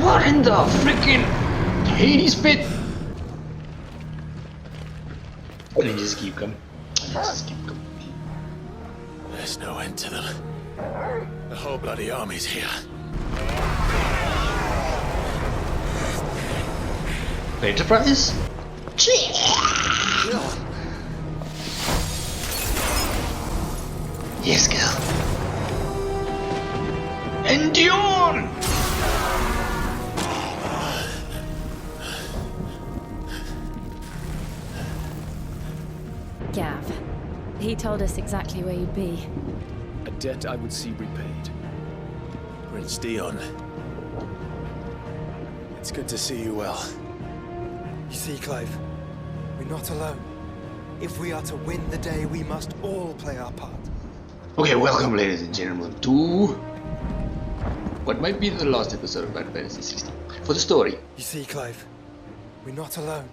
What in the freaking Hades pit? And then just keep coming. Just keep going. There's no end to them. The whole bloody army's here. Enterprise? Yes, girl. Endure! Gav. He told us exactly where you'd be. A debt I would see repaid. Prince Dion. It's good to see you well. You see, Clive, we're not alone. If we are to win the day, we must all play our part. Okay, welcome ladies and gentlemen to what might be the last episode of Final Fantasy 16. For the story. You see, Clive, we're not alone.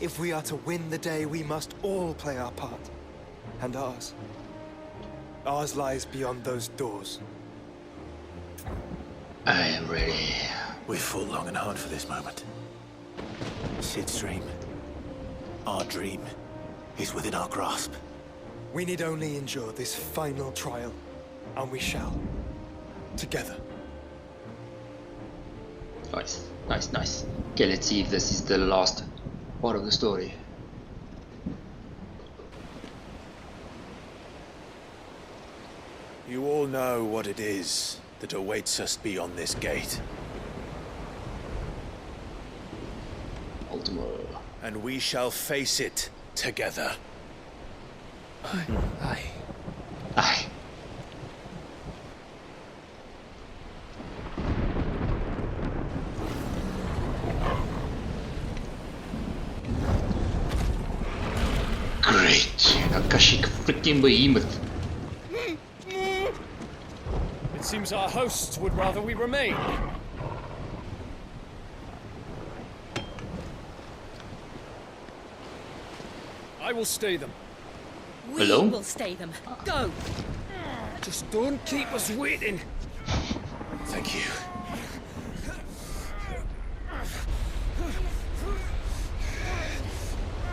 If we are to win the day, we must all play our part. And ours. Ours lies beyond those doors. I am ready. We've fought long and hard for this moment. Sid's dream. Our dream is within our grasp. We need only endure this final trial, and we shall. Together. Nice, nice, nice. Okay, let's see if this is the last part of the story. You all know what it is that awaits us beyond this gate. Ultima. And we shall face it together. Aye. Aye. Great. Akashic freaking behemoth. It seems our hosts would rather we remain. I will stay them. We Hello? will stay them. Go! Just don't keep us waiting. Thank you.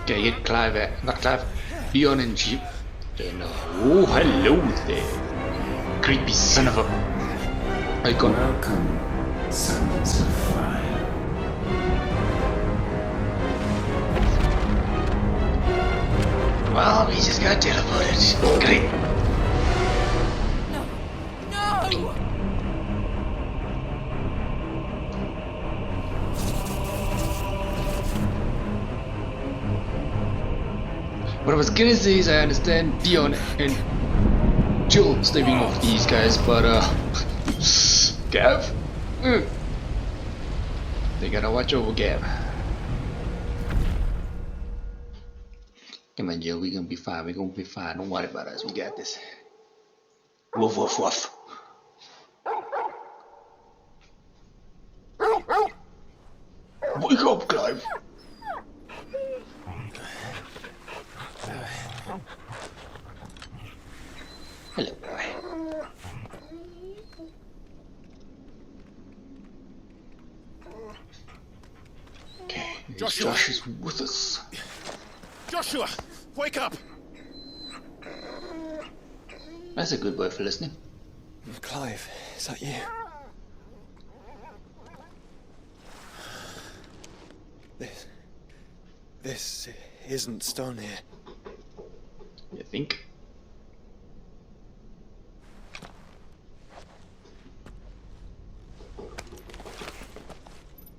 Okay, get Clive, not Clive, Dion and Jeep. Then, oh, hello there. Creepy son of a icon. Welcome, sons of fire. Well, we just got teleported. Great. No! What I was gonna say is I understand Dion and Jill staving off these guys, but Gav? They gotta watch over Gav. Come on, Jill, we're gonna be fine. We're gonna be fine. Don't worry about us. We got this. Woof, woof, woof. Wake up, Clive. Hello, boy. Okay, Joshua. Josh is with us. Joshua, wake up! That's a good boy for listening. Clive, is that you? This isn't stone here. You think?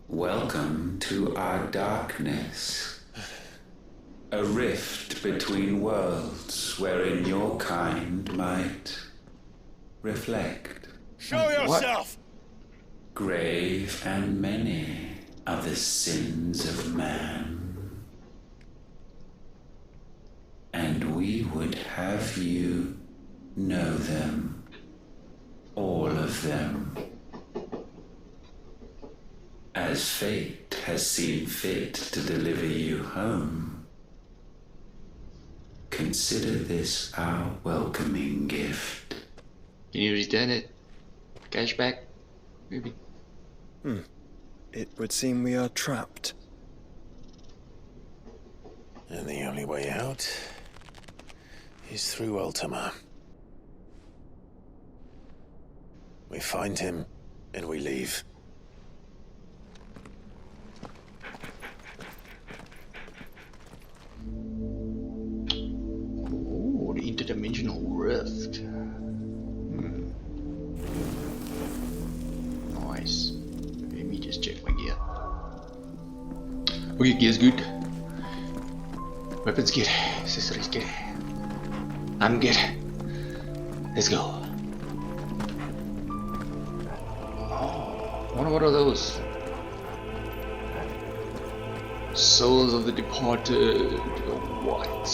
Welcome to our darkness. A rift between worlds wherein your kind might reflect. Show yourself! Grave and many are the sins of man. And we would have you know them. All of them. As fate has seen fit to deliver you home, consider this our welcoming gift. Can you return it? Cash back? Maybe. it would seem we are trapped. And the only way out is through Ultima. We find him, and we leave. Oh, the interdimensional rift. Nice. Let me just check my gear. Okay, gear's good. Weapons good. Accessories good. I'm good. Let's go. Oh, what are those? Souls of the departed. What?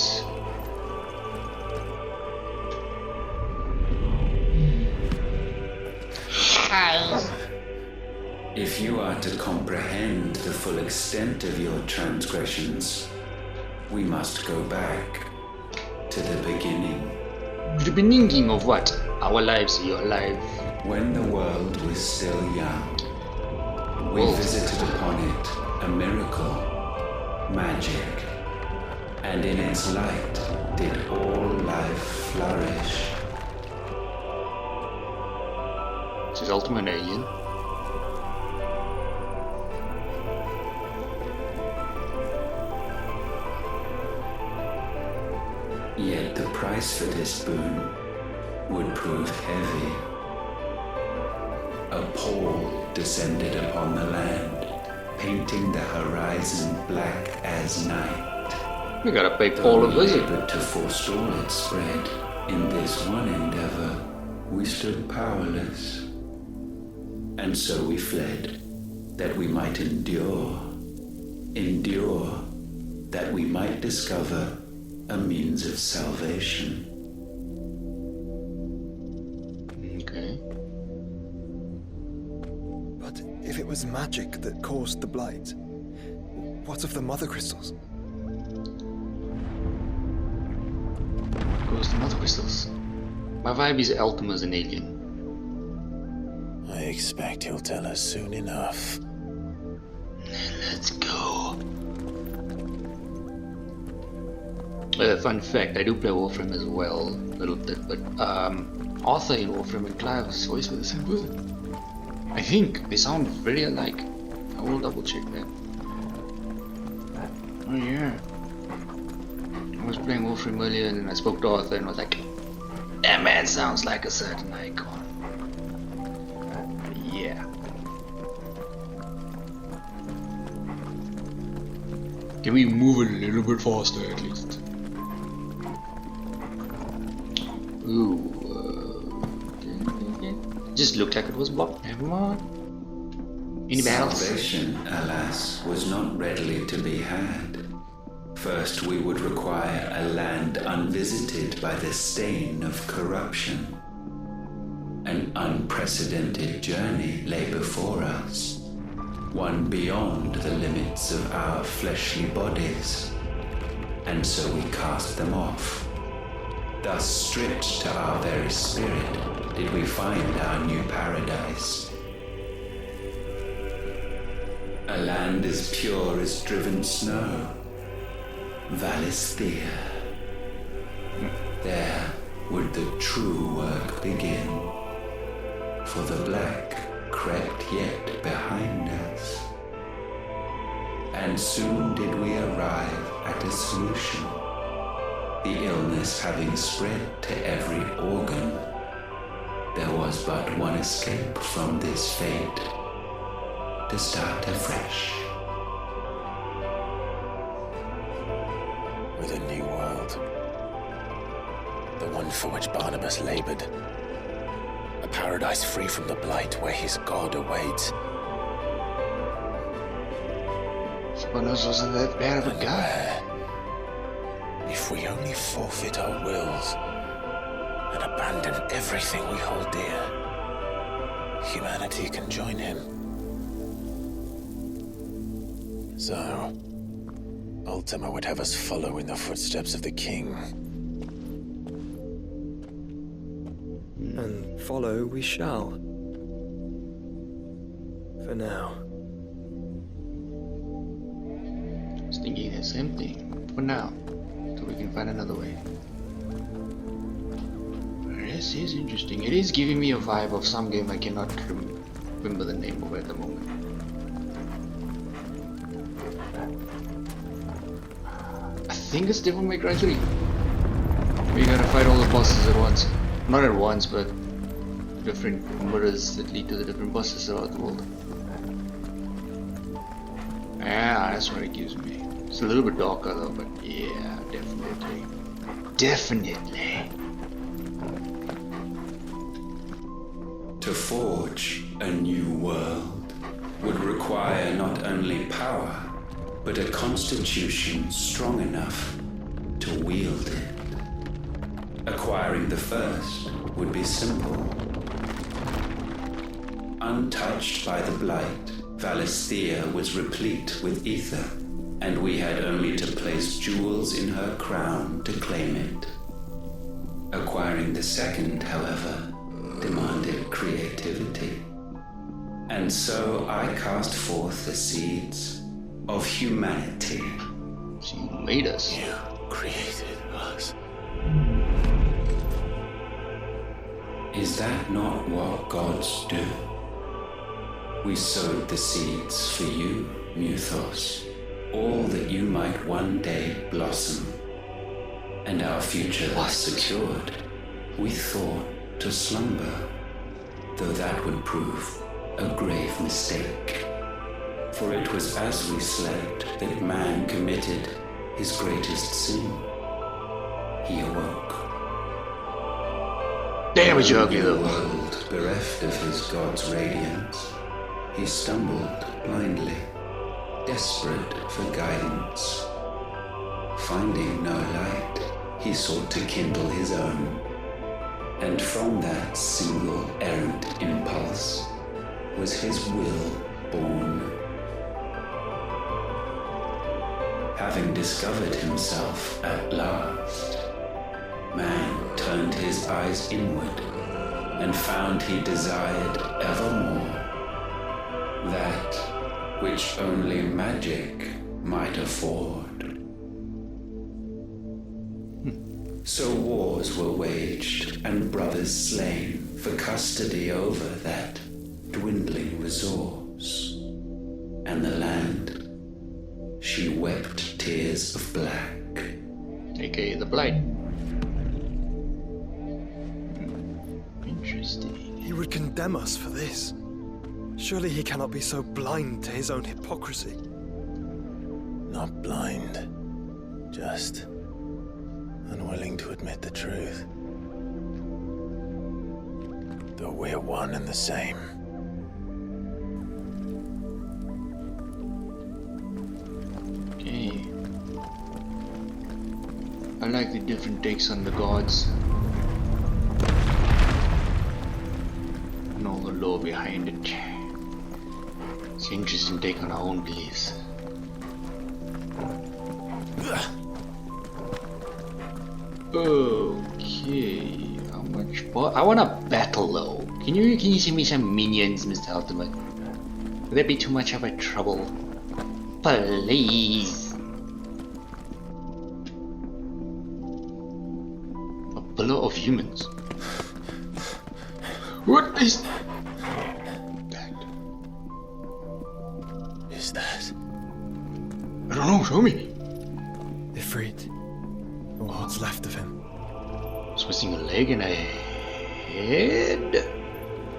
If you are to comprehend the full extent of your transgressions, we must go back to the beginning. The beginning of what? Our lives, your life. When the world was still young, we visited upon it a miracle, magic, and in its light did all life flourish. Is Ultima an alien? Yet the price for this boon would prove heavy. A pall descended upon the land, painting the horizon black as night. We gotta pay Paul a visit. But to forestall its spread, in this one endeavor, we stood powerless. And so we fled, that we might endure, that we might discover a means of salvation. Okay. But if it was magic that caused the blight, what of the mother crystals? Goes the mother crystals. My vibe is Ultima's an alien. I expect he'll tell us soon enough. Let's go. Fun fact, I do play Warframe as well, a little bit, but Arthur in Warframe and Clive's voice were the same person. I think they sound very alike. I will double check that. Oh yeah. I was playing Warframe earlier and I spoke to Arthur and was like, that man sounds like a certain icon. Yeah. Can we move a little bit faster at least? Ooh. Just looked like it was blocked. Never mind. Any battles? Salvation, alas, was not readily to be had. First, we would require a land unvisited by the stain of corruption. An unprecedented journey lay before us, one beyond the limits of our fleshly bodies, and so we cast them off. Thus stripped to our very spirit did we find our new paradise. A land as pure as driven snow, Valisthea. There would the true work begin, for the black crept yet behind us. And soon did we arrive at a solution. The illness having spread to every organ, there was but one escape from this fate, to start afresh. With a new world. The one for which Barnabas labored. A paradise free from the blight where his god awaits. Spanos wasn't that bad of a guy. If we only forfeit our wills and abandon everything we hold dear, humanity can join him. So, Ultima would have us follow in the footsteps of the king. And follow we shall. For now. thinking the same thing for now, so we can find another way. This is interesting. It is giving me a vibe of some game I cannot remember the name of at the moment. I think it's Devil May Cry 3. We gotta fight all the bosses at once. Not at once, but different mirrors that lead to the different bosses throughout the world. Yeah, that's what it gives me. It's a little bit darker though, but yeah, definitely. Definitely. To forge a new world would require not only power, but a constitution strong enough to wield it. Acquiring the first would be simple. Untouched by the blight, Valisthea was replete with ether, and we had only to place jewels in her crown to claim it. Acquiring the second, however, demanded creativity. And so I cast forth the seeds of humanity. So you made us. You created us. Is that not what gods do? We sowed the seeds for you, Muthos, all that you might one day blossom. And our future thus secured, we thought to slumber, though that would prove a grave mistake. For it was as we slept that man committed his greatest sin. He awoke. Damn it, you're ugly In a though. world bereft of his god's radiance, he stumbled blindly, desperate for guidance. Finding no light, he sought to kindle his own. And from that single errant impulse was his will born. Having discovered himself at last, man turned his eyes inward and found he desired evermore that which only magic might afford. So wars were waged and brothers slain for custody over that dwindling resource. And the land, she wept tears of black. AKA the Blight. Interesting. He would condemn us for this. Surely he cannot be so blind to his own hypocrisy. Not blind, just unwilling to admit the truth. Though we're one and the same. Okay. I like the different takes on the gods. And all the lore behind it. It's an interesting take on our own beliefs. Okay, how much? I want a battle though. Can you send me some minions, Mr. Ultimate? Would that be too much of a trouble? Please. A pillar of humans. What is that? Is that? I don't know. Show me. Ifrit, or what's left of him. It's missing a leg and a head.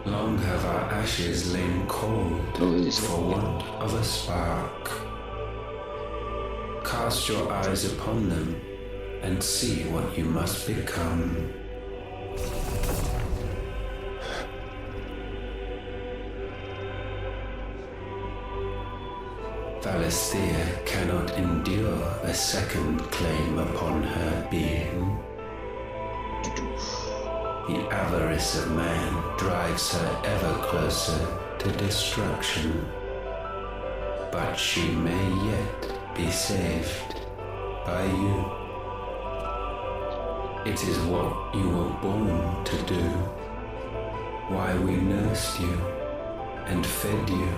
Long have our ashes lain cold for want of a spark. Cast your eyes upon them and see what you must become. Valisthea cannot endure a second claim upon her being. The avarice of man drives her ever closer to destruction. But she may yet be saved by you. It is what you were born to do, why we nursed you and fed you,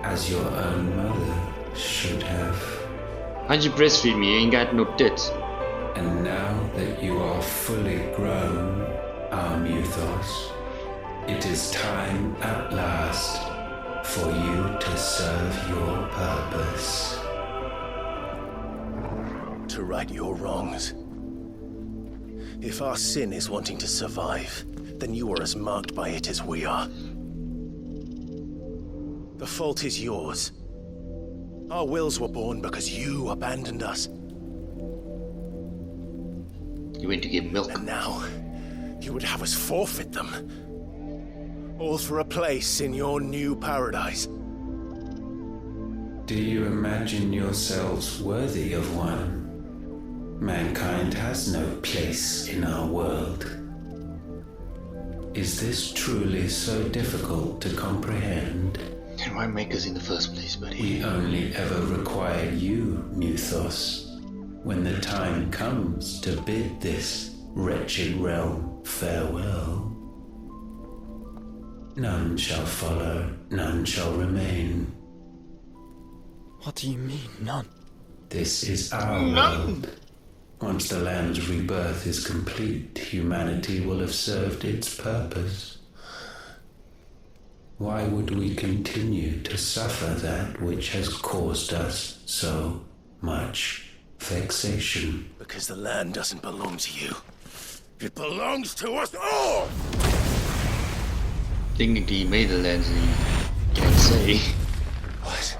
as your own mother should have. How'd you breastfeed me? You ain't got no tits. And now that you are fully grown, our Muthos, it is time at last for you to serve your purpose. To right your wrongs. If our sin is wanting to survive, then you are as marked by it as we are. The fault is yours. Our wills were born because you abandoned us. You went to get milk. And now, you would have us forfeit them. All for a place in your new paradise. Do you imagine yourselves worthy of one? Mankind has no place in our world. Is this truly so difficult to comprehend? And why make us in the first place, buddy? We only ever require you, Muthos, when the time comes to bid this wretched realm farewell. None shall follow, none shall remain. What do you mean, none? This is our world. Once the land's rebirth is complete, humanity will have served its purpose. Why would we continue to suffer that which has caused us so much vexation? Because the land doesn't belong to you. It belongs to us all! Dignity made the land, so you can't say. What?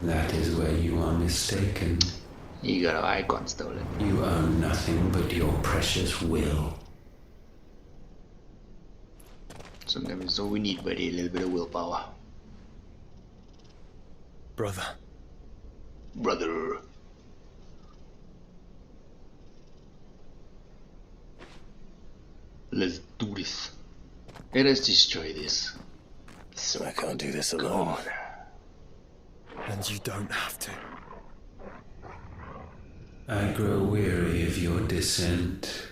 That is where you are mistaken. You got our icon stolen. You own nothing but your precious will. Sometimes it's all we need, buddy, a little bit of willpower. Brother. Brother. Let's do this. Hey, let's destroy this. So I can't do this alone. And you don't have to. I grow weary of your dissent.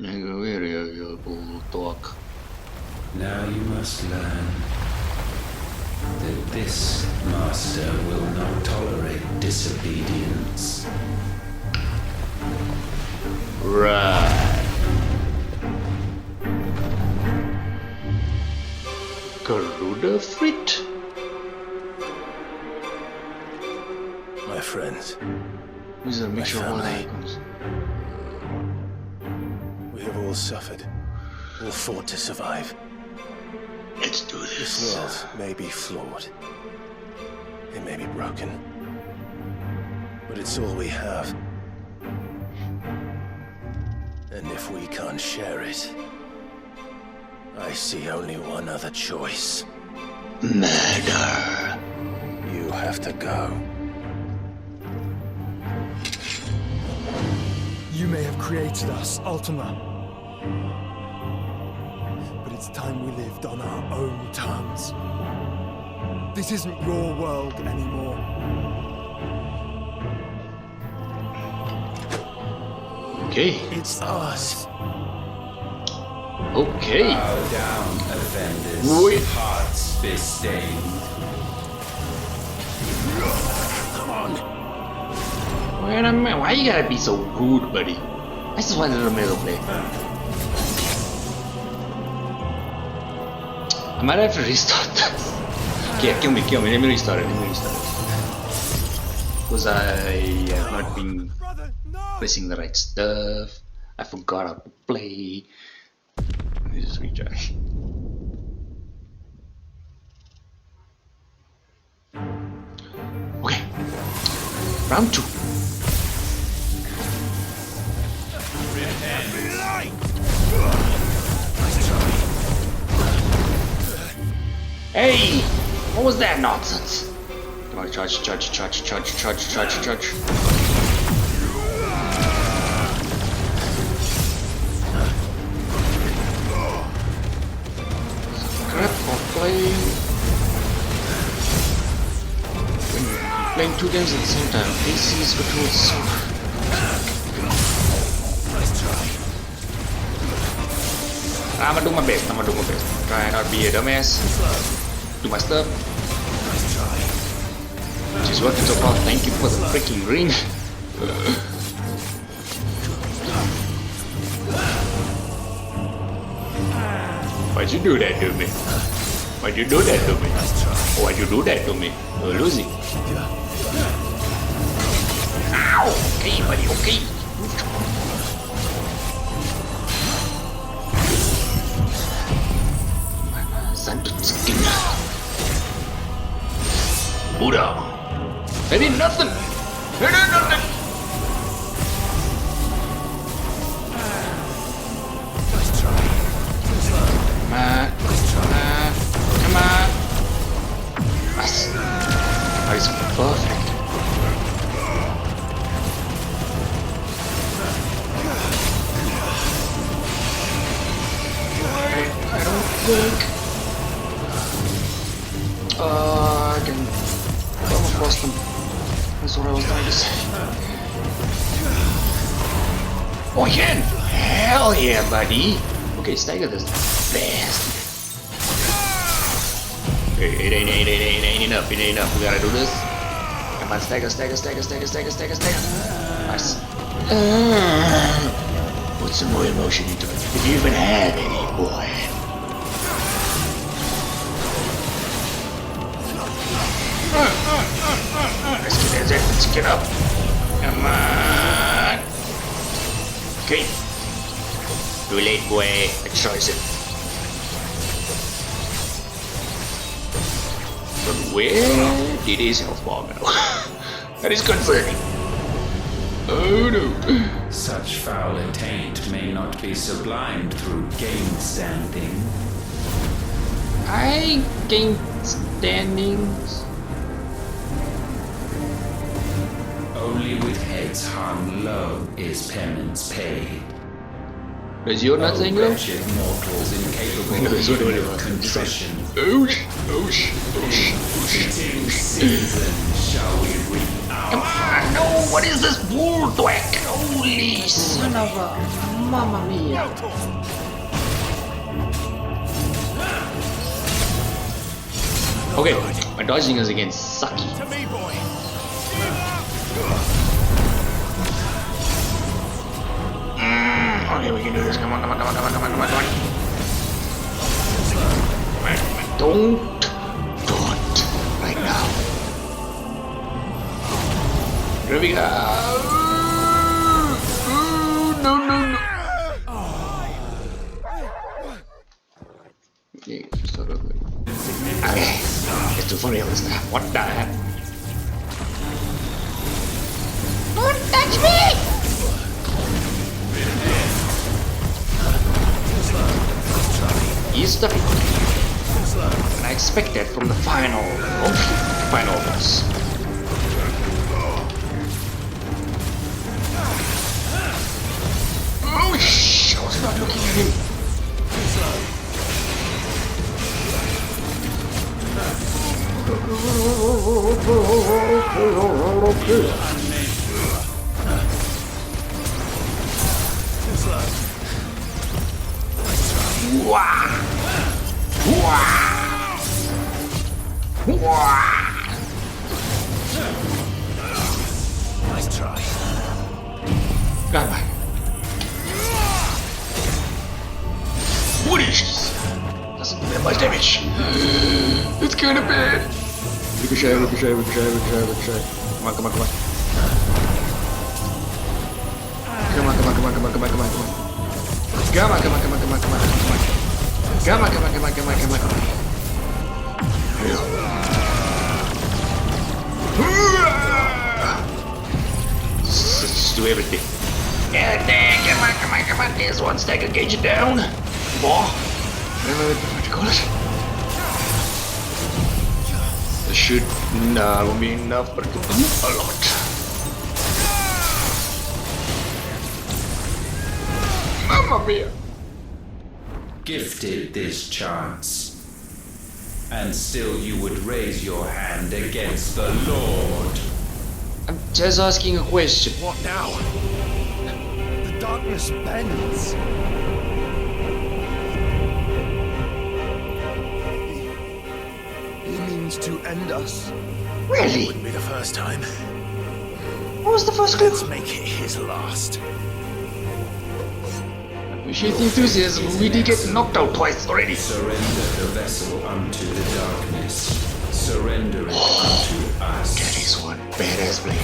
I go weary of your bull talk. Now you must learn that this master will not tolerate disobedience. Right. Garuda Frit? My friends, These are a mixture of all the family. icons. we have all suffered, all fought to survive. Let's do This this. world may be flawed. It may be broken. But it's all we have. And if we can't share it, I see only one other choice. Murder. You have to go. You may have created us, Ultima. But it's time we lived on our own terms. This isn't your world anymore. Okay. It's ours. Okay. Bow down, offenders. Wait. Hearts be-stained. Come on! Wait a minute. Why you gotta be so rude, buddy? I just wanted a middle play. I might have to restart this. Okay, kill me. Let me restart it. Because I have not been Brother, no! pressing the right stuff. I forgot how to play. Let me just retry. Okay. Round 2. Hey! What was that nonsense? Come on, charge. Crap for playing two games at the same time. AC's controls so. I'm gonna do my best. Try not be a dumbass. Do my stuff. She's working so far. Thank you for the freaking ring. Why'd you do that to me? Why'd you do that to me? Why'd you do that to me? Lucy. Ow! Okay, buddy, okay. Skin. Buddha. That ain't nothing. That ain't nothing. Nice try. Come on. Come on. Nice. That is perfect. I don't think I can come across them. That's what I was trying to say. Oh, I can! Hell yeah, buddy! Okay, stagger this fast. It ain't enough, it ain't enough. We gotta do this. Come on, stagger. Nice. Put some more emotion into it. If you even have any, boy. Let's get up. Come on. Okay. Too late, boy. I chose it. But where did his health bar go? That is concerning. Oh no. Such foul attaint may not be sublimed through gainstanding. I gained standings. Only with heads hung low is penance paid. Is your not saying low? Wretched mortals incapable No, it's even whatever. of contrition. Fitting season shall we reap our Come on, no, what is this bull thwack? Holy son of a mamma mia. Okay, my dodging is against sucky. To me, boy. Okay, we can do this. Come on. Don't right now. Here we go. No. Okay, sort of. Okay, it's too funny all this time. What the heck? Don't touch me! He's the and I expect that from the final boss. Oh shh! I was not looking at him. Nice try. Got one. What is this? Doesn't do that much damage. It's kind of bad. Ricochet. Come on. Come on. Let's do everything. Come on. There's one stack of gauge it down. Boy. What you call it? This should not be enough, but it could be a lot. Mamma mia. Gifted this chance, and still you would raise your hand against the Lord. I'm just asking a question. What now? The darkness bends. You mean plans to end us. Really? Wouldn't be the first time. What was the first clue? Let's make it his last. Appreciate the enthusiasm. We did get knocked out twice already. Surrender the vessel unto the darkness. Surrender it unto us. That is one badass blade.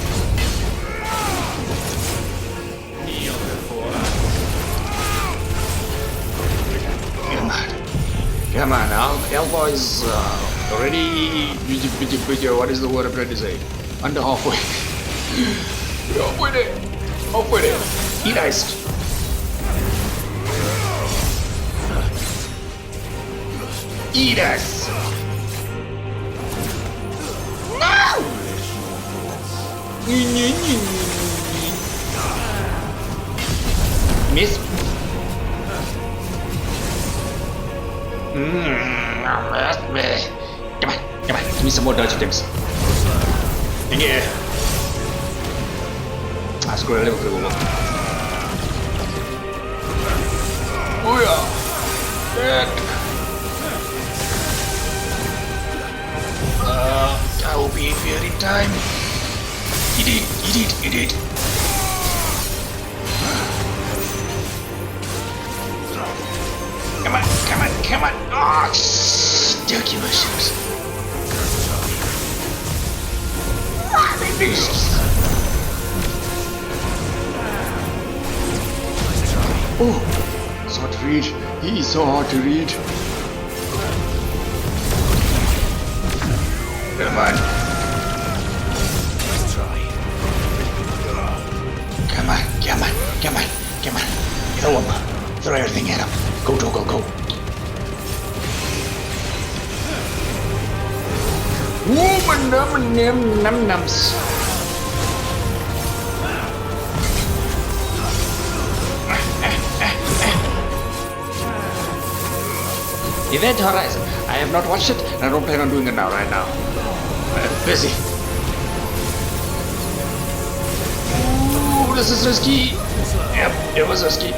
Kneel before us. Come on, Alpha is already. What is the word I'm trying to say? Under halfway. Halfway there. Halfway there. Eat iced. Eat us. No! Miss. Come on, give me some more dodge attempts. Yeah. Ah, screw it, level 3 will work. Oh yeah. Dead. I will be here in time. Eat it. Come on. Ah, dirty mushrooms. Ah, they beasts. Oh, so hard to read. He is so hard to read. Come on. Let's try. Come on. Throw him. Throw everything at him. Go. Nums. Event Horizon. I have not watched it, and I don't plan on doing it right now. I'm busy. Ooh, this is risky. Yep, it was risky.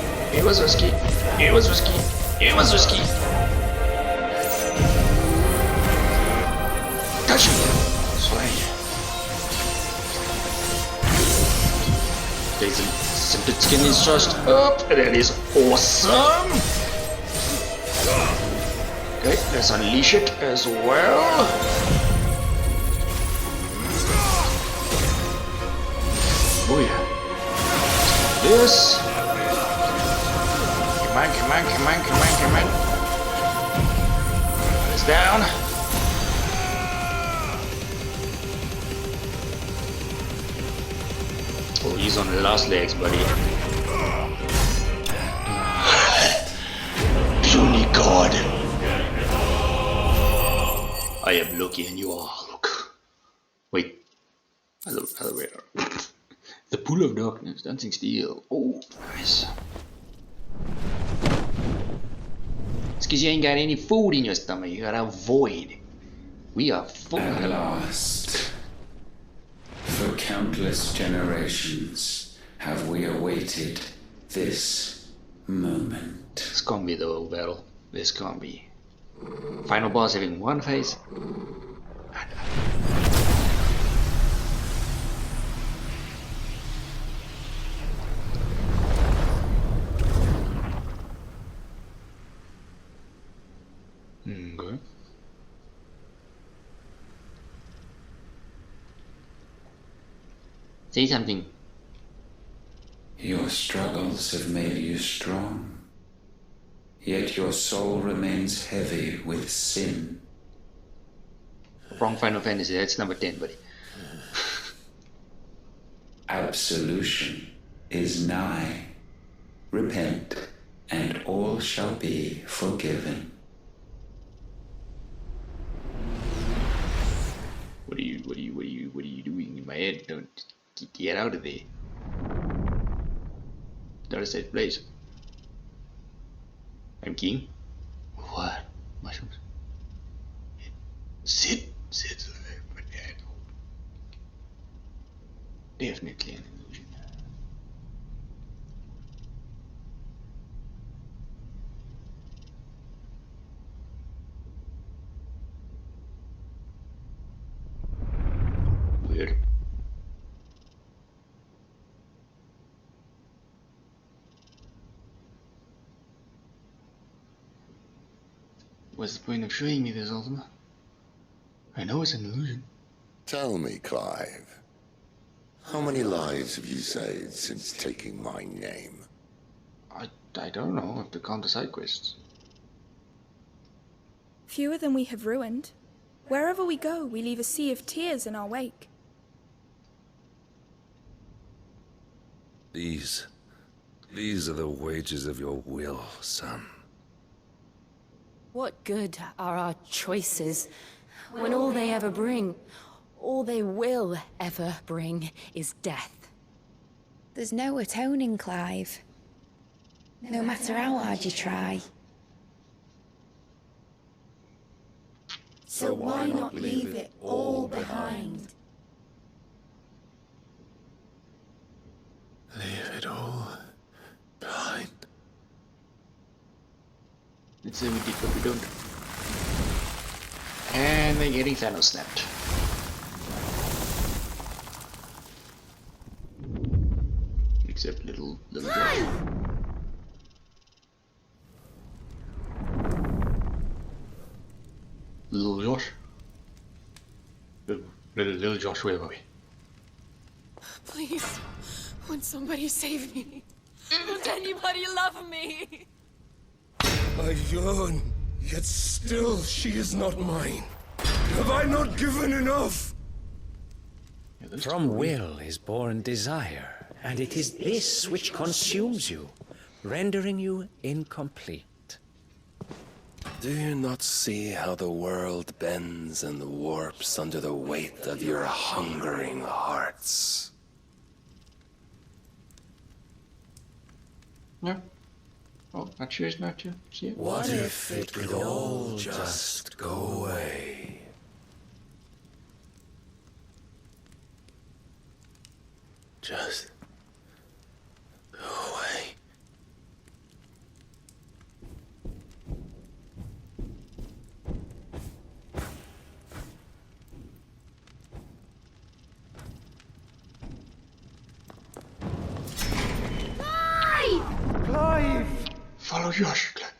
Touch him. Swing. Jason Simpted Skin is just up. That is awesome. Okay, let's unleash it as well. Oh yeah. This. Come on. It's down. Oh, he's on the last legs, buddy. Puny God. I am Loki and you are Look. Wait. Other way around. The Pool of Darkness, Dancing Steel. Oh, nice. It's because you ain't got any food in your stomach. You got a void. We are full. At last, for countless generations, have we awaited this moment. This can't be the whole battle. This can't be. Final boss having one face. Okay. Say something. Your struggles have made you strong, yet your soul remains heavy with sin. Wrong Final Fantasy, that's number 10, buddy. Absolution is nigh. Repent, and all shall be forgiven. What are you doing in my head? Don't get out of there. Don't say please. I'm king. What? Mushrooms? Sit. Definitely an illusion. What's the point of showing me this, Ultima? I know it's an illusion. Tell me, Clive, how many lives have you saved since taking my name? I don't know. I have to count the side quests. Fewer than we have ruined. Wherever we go, we leave a sea of tears in our wake. These are the wages of your will, son. What good are our choices when all they ever bring, all they will ever bring, is death? There's no atoning, Clive. No matter how hard you try. So why not leave it all behind? Leave it all behind. Let's say we did, but we don't. And they're getting Thanos snapped. Except little Josh. Little Josh. Little Josh, where are we? Please, won't somebody save me? Won't anybody love me? I yearn, yet still she is not mine. Have I not given enough? Yeah, From will is born desire, and it is this which consumes you, rendering you incomplete. Do you not see how the world bends and warps under the weight of your hungering hearts? No. Oh, not sure, it's not sure. See it? What if it could all just go away? Just go away. Clive! Follow Josh, Clive.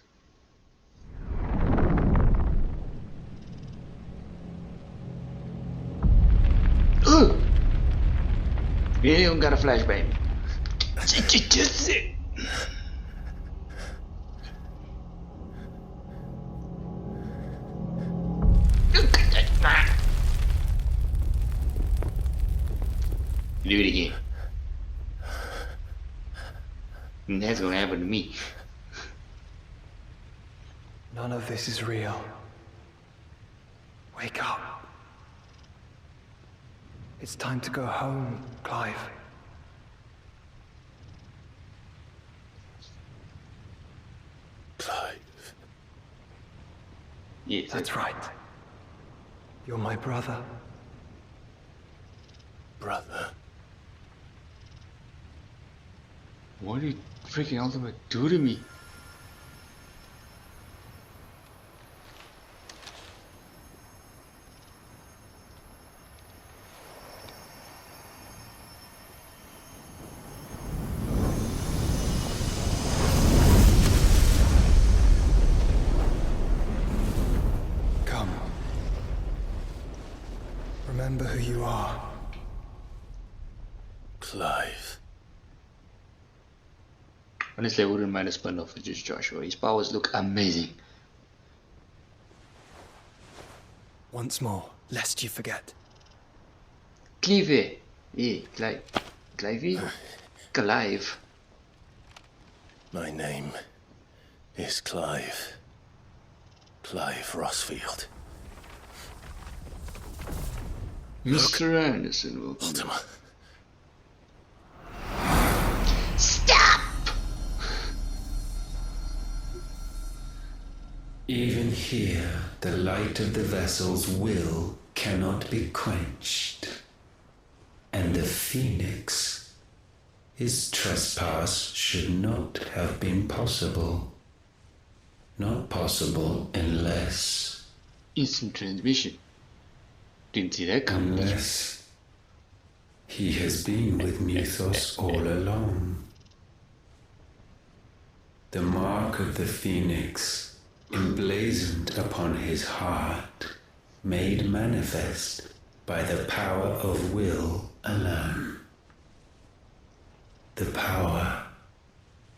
Ugh! Yeah, you got a flashbang. Just it. Do it again. And that's gonna happen to me. None of this is real. Wake up. It's time to go home, Clive. Clive. Yes, That's right. You're my brother. Brother. What did freaking Ultima do to me? Come. Remember who you are. Clive. Honestly, I wouldn't mind a spin-off with just Joshua. His powers look amazing. Once more, lest you forget. Clive. Yeah, Clive. Clive. My name is Clive. Clive Rossfield. Mr. Anderson, welcome. Ultima. Stop! Even here, the light of the vessel's will cannot be quenched. And the Phoenix, his trespass should not have been possible. Not possible unless... Instant transmission. Didn't see that coming. Unless he has been with Mythos all along. The mark of the Phoenix emblazoned upon his heart, made manifest by the power of will alone. The power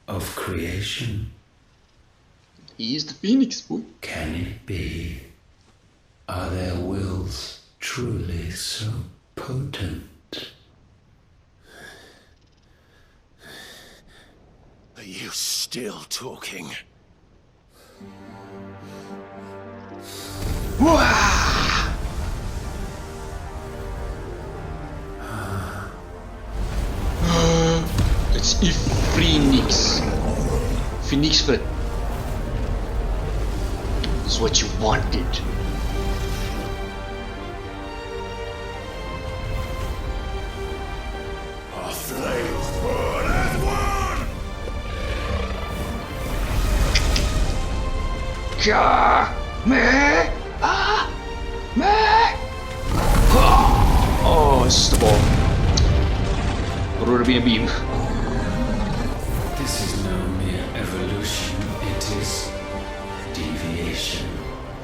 of creation. He is the Phoenix, boy. Can it be? Are their wills truly so potent? Are you still talking? It's a Phoenix. Phoenix foot. It's what you wanted. Our flames burn as one! Ja, me, me. Oh, this is the ball. Rotary beam. This is no mere evolution, it is deviation.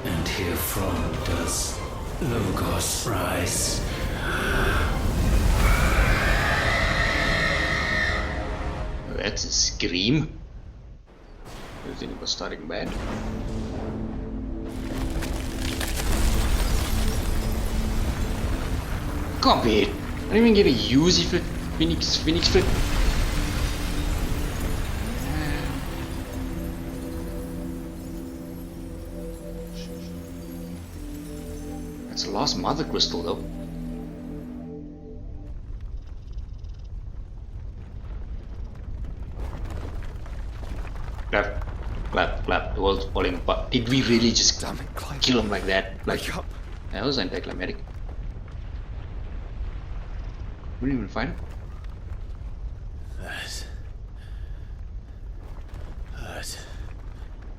And herefrom does Logos rise. That's a scream. Everything was starting bad. Copy it. I don't even get a use if it Phoenix fit. That's a lost mother crystal though. Clap. The world's falling apart. Did we really just kill him like that? Like, that was anticlimactic. We didn't even fight him. That hurt.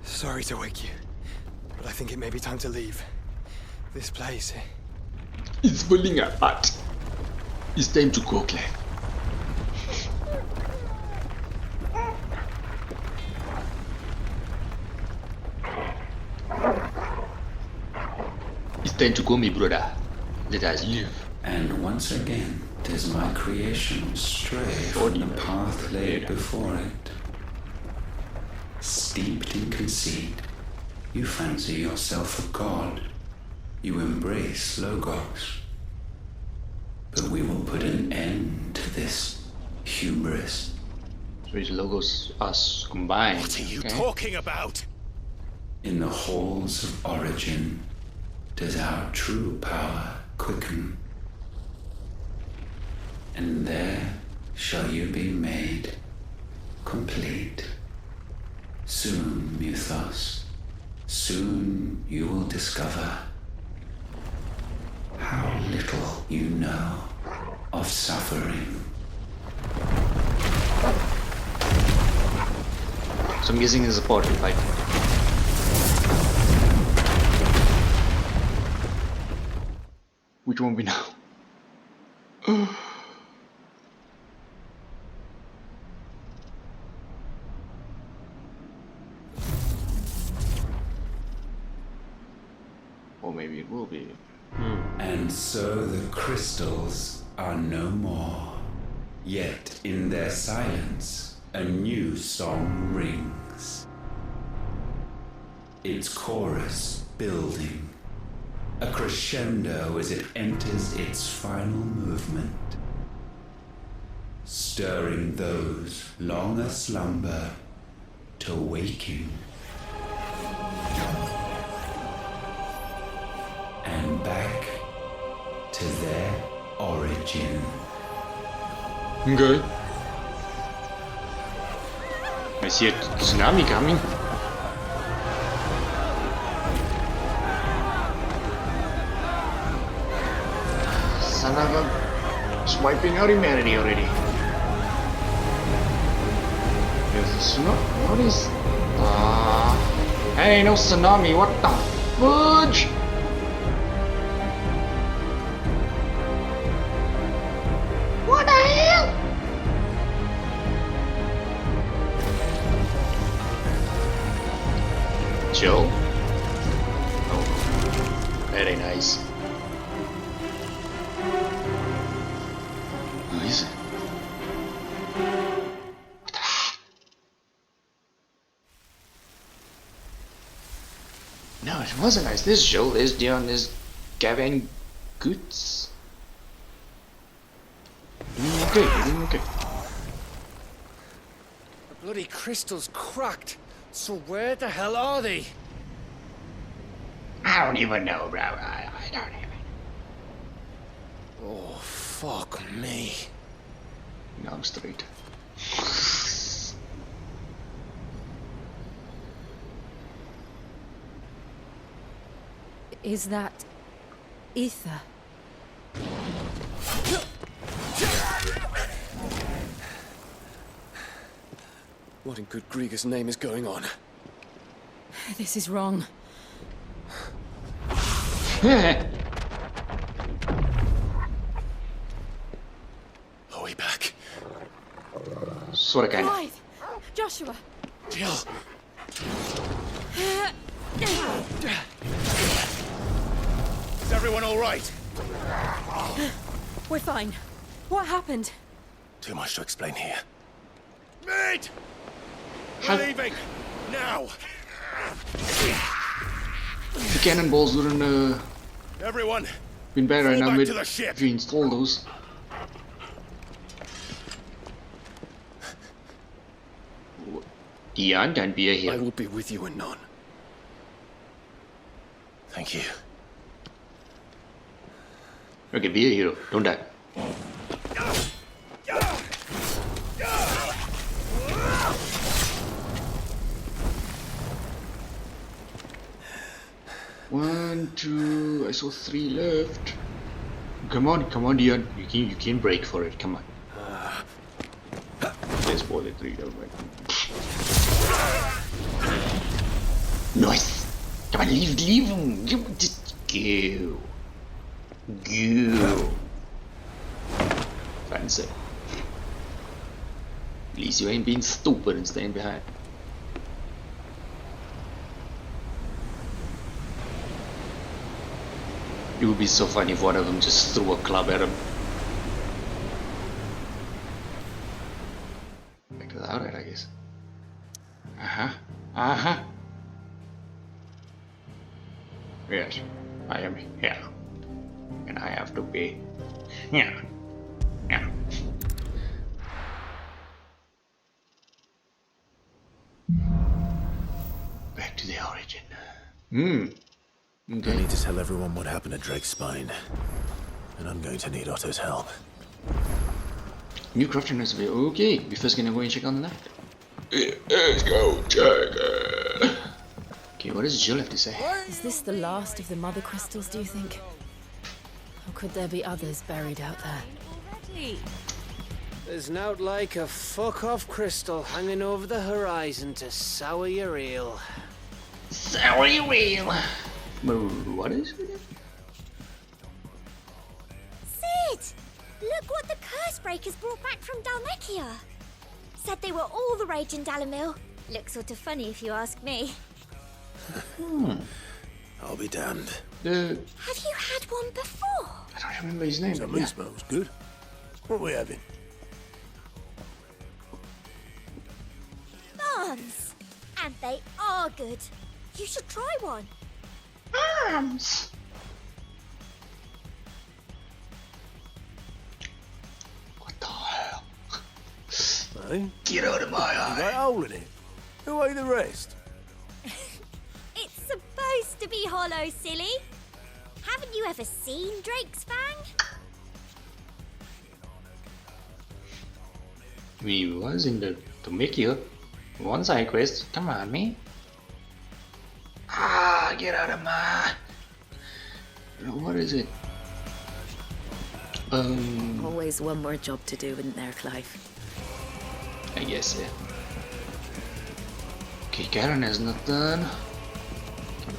Sorry to wake you, but I think it may be time to leave. This place. It's falling apart. It's time to go, Claire. It's time to go, my brother. Let us live. And once again, does my creation stray from the path laid before it. Steeped in conceit, you fancy yourself a god. You embrace Logos. But we will put an end to this hubris. So it's Logos, us combined. What are you talking about? In the halls of origin, does our true power quicken. And there shall you be made complete. Soon, Mythos, soon you will discover how little you know of suffering. So I'm guessing there's a portal fight. Which one we know? Or maybe it will be. And so the crystals are no more. Yet in their silence, a new song rings. Its chorus building, a crescendo as it enters its final movement, stirring those long aslumber to waking. And back to their origin. Okay. I see a tsunami coming. Son of a... It's wiping out humanity already. There's a tsunami? What is... Hey, no tsunami, what the fudge? What the hell? Joe? Oh, very nice. Who is it? What the heck? No, it wasn't nice. This Joe, this Dion, this Gavin Goods. Okay, okay. The bloody crystal's cracked. So where the hell are they? I don't even know, bro. I don't even. Oh, fuck me. No, I'm straight. Is that ether? What in good Grieger's name is going on? This is wrong. Are we back? Sort of kind of. Clive! Joshua! Jill! Is everyone all right? We're fine. What happened? Too much to explain here. Mate! We're leaving! Now! The cannonballs wouldn't Everyone! been better Fall now back with to the ship. if you install those. Dion, don't be a I hero. will be with you anon. Thank you. Okay, be a hero. Don't die. One, two. I saw 3 left. Come on, Dion. You can break for it. Come on. Let's ball it 3. Don't worry. Nice. Come on, leave him. Just go. Go. Fancy. At least you ain't being stupid and staying behind. It would be so funny if one of them just threw a club at him. Back to the outright, I guess. Yes, I am here. And I have to be here. Yeah. Back to the origin. I need to tell everyone what happened to Drake's spine. And I'm going to need Otto's help. New crafting recipe. Okay, we're first gonna go and check on that. Let's go check it. Okay, what does Jill have to say? Is this the last of the mother crystals, do you think? Or could there be others buried out there? There's nowt like a fuck-off crystal hanging over the horizon to sour your eel. Sour your eel. What is it? Sid! Look what the curse breakers brought back from Dalmekia. Said they were all the rage in Dalamil. Looks sort of funny if you ask me. I'll be damned. Have you had one before? I don't remember his name. Something smells good. What are we having? Arms! And they are good. You should try one. Arms! What the hell? Hey? Get out of my eye. You got a hole in it. Who ate the rest? It's supposed to be hollow, silly. Haven't you ever seen Drake's Fang? We was in the to make you one side quest. Come on, me. Get out of my. What is it? Always one more job to do, isn't there, Clive? I guess, yeah. Okay, Karen has not done.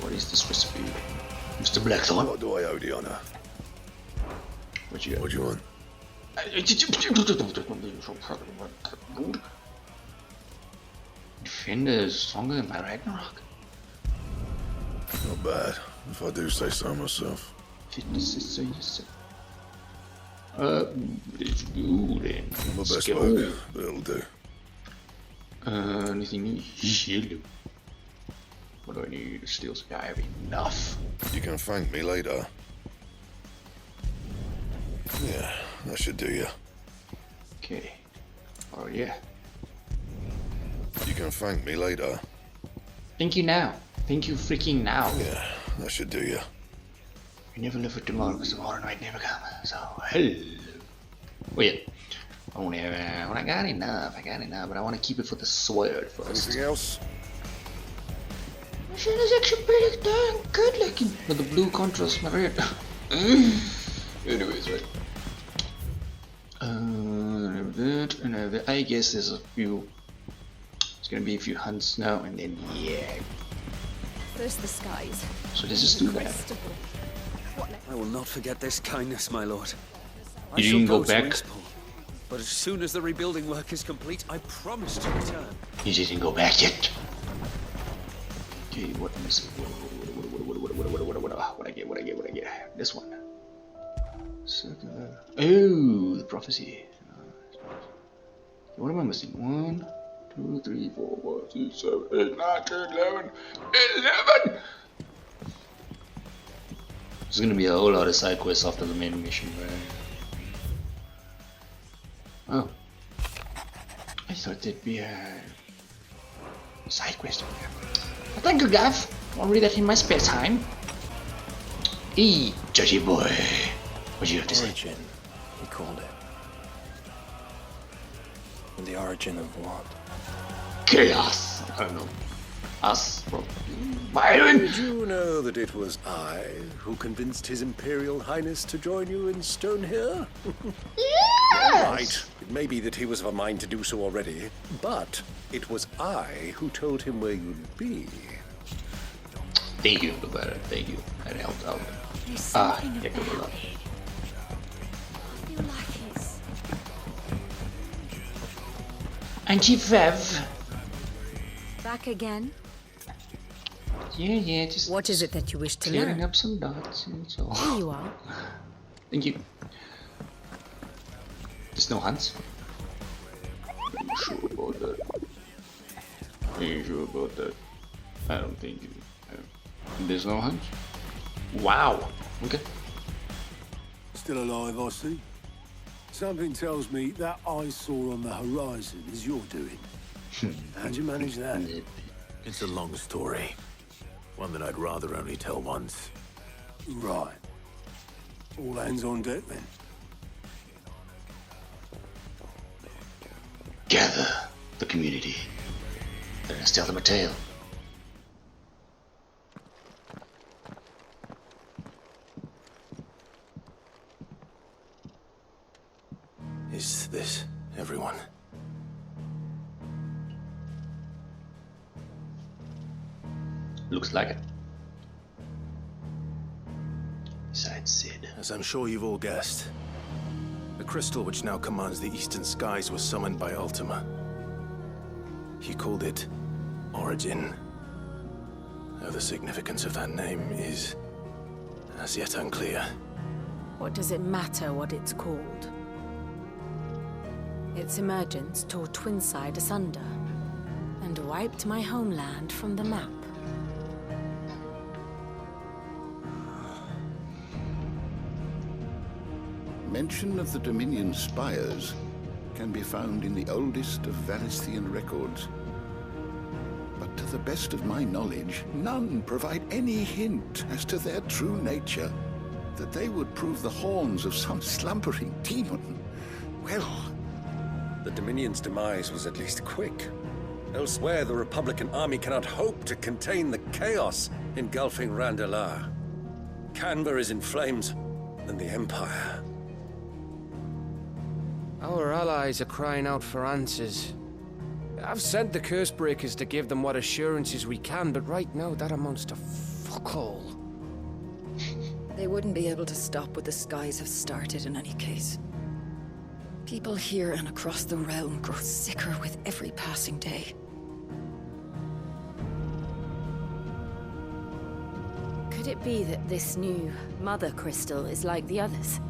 What is this recipe? Mr. Blackthorn? What do I owe the honor? What you got? What do you want? Defender is stronger than my Ragnarok. bad, if I do say so myself. Fitness is so. Let's go then. My best work, but it'll do. Anything new? Yellow. What do I need to steal? I have enough. You can thank me later. Yeah, that should do you. Okay. Oh yeah. You can thank me later. Thank you now. Thank you freaking now. Yeah, that should do you. We never live for tomorrow because tomorrow night never comes. So hello. Oh yeah. I got enough. But I want to keep it for the sword first. Anything else? This shit is actually pretty darn good looking. But the blue contrasts my red. Anyways, right. I guess there's a few. There's gonna be a few hunts now, and then yeah. First the skies. So let's just do that. I will not forget this kindness, my lord. You didn't go back. But as soon as the rebuilding work is complete, I promise to return. You didn't go back yet. Okay, what is what I get? This one. Circular. Oh, the prophecy. What am I missing? 1, 2, 3, 4, 5, 6, 7, 8, 9, 10, 11. 11! There's gonna be a whole lot of side quests after the main mission, right? Oh. I thought there'd be a side quest over there. Well, thank you, Gav. I'll read that in my spare time. Hey, judgy boy. What do you have to say? Origin, he called it. And the origin of what? Chaos. I don't know. Us? Byron? Did you know that it was I who convinced His Imperial Highness to join you in stone here? Yes! Right. It may be that he was of a mind to do so already, but it was I who told him where you'd be. Thank you, Baron. Thank you. That helped out. Ah, yeah, good luck. Auntie Vev. Back again? Yeah, just... What is it that you wish to clearing learn? up some dots and so... Here you are. Thank you. There's no hunts? I'm not sure about that. Ain't sure about that. I don't think it... There's no hunts? Wow. Okay. Still alive, I see. Something tells me that eyesore on the horizon is your doing. How'd you manage that? It's a long story. One that I'd rather only tell once. Right. All hands on deck then. Gather the community. Let's tell them a tale. Is this everyone? Looks like it. Besides Sid. As I'm sure you've all guessed, the crystal which now commands the eastern skies was summoned by Ultima. He called it Origin. Though the significance of that name is as yet unclear. What does it matter what it's called? Its emergence tore Twinside asunder and wiped my homeland from the map. Mention of the Dominion spires can be found in the oldest of Valisthian records. But to the best of my knowledge, none provide any hint as to their true nature. That they would prove the horns of some slumbering demon. Well... The Dominion's demise was at least quick. Elsewhere, the Republican army cannot hope to contain the chaos engulfing Randalar. Canberra is in flames, and the Empire. Our allies are crying out for answers. I've sent the Cursebreakers to give them what assurances we can, but right now that amounts to fuck all. They wouldn't be able to stop what the skies have started in any case. People here and across the realm grow sicker with every passing day. Could it be that this new mother crystal is like the others?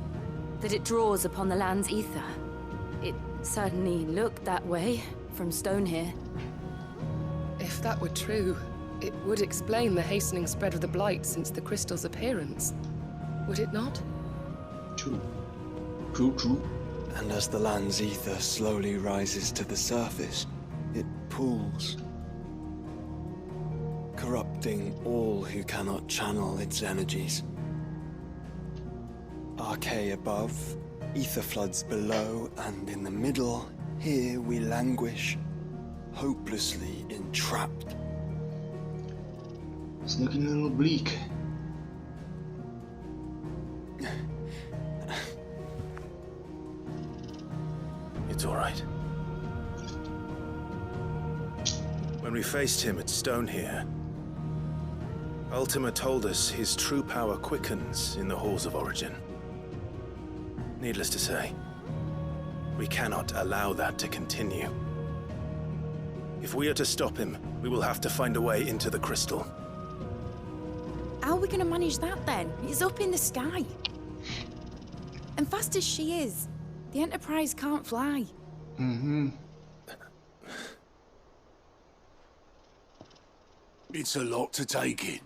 That it draws upon the land's ether? It certainly looked that way from stone here. If that were true, it would explain the hastening spread of the Blight since the crystal's appearance. Would it not? True. True. And as the land's ether slowly rises to the surface, it pools, corrupting all who cannot channel its energies. Archay above, ether floods below, and in the middle, here we languish, hopelessly entrapped. It's looking a little bleak. It's all right. When we faced him at Stone here, Ultima told us his true power quickens in the halls of origin. Needless to say, we cannot allow that to continue. If we are to stop him, we will have to find a way into the crystal. How are we going to manage that then? It's up in the sky. And fast as she is, the Enterprise can't fly. Mm-hmm. It's a lot to take in,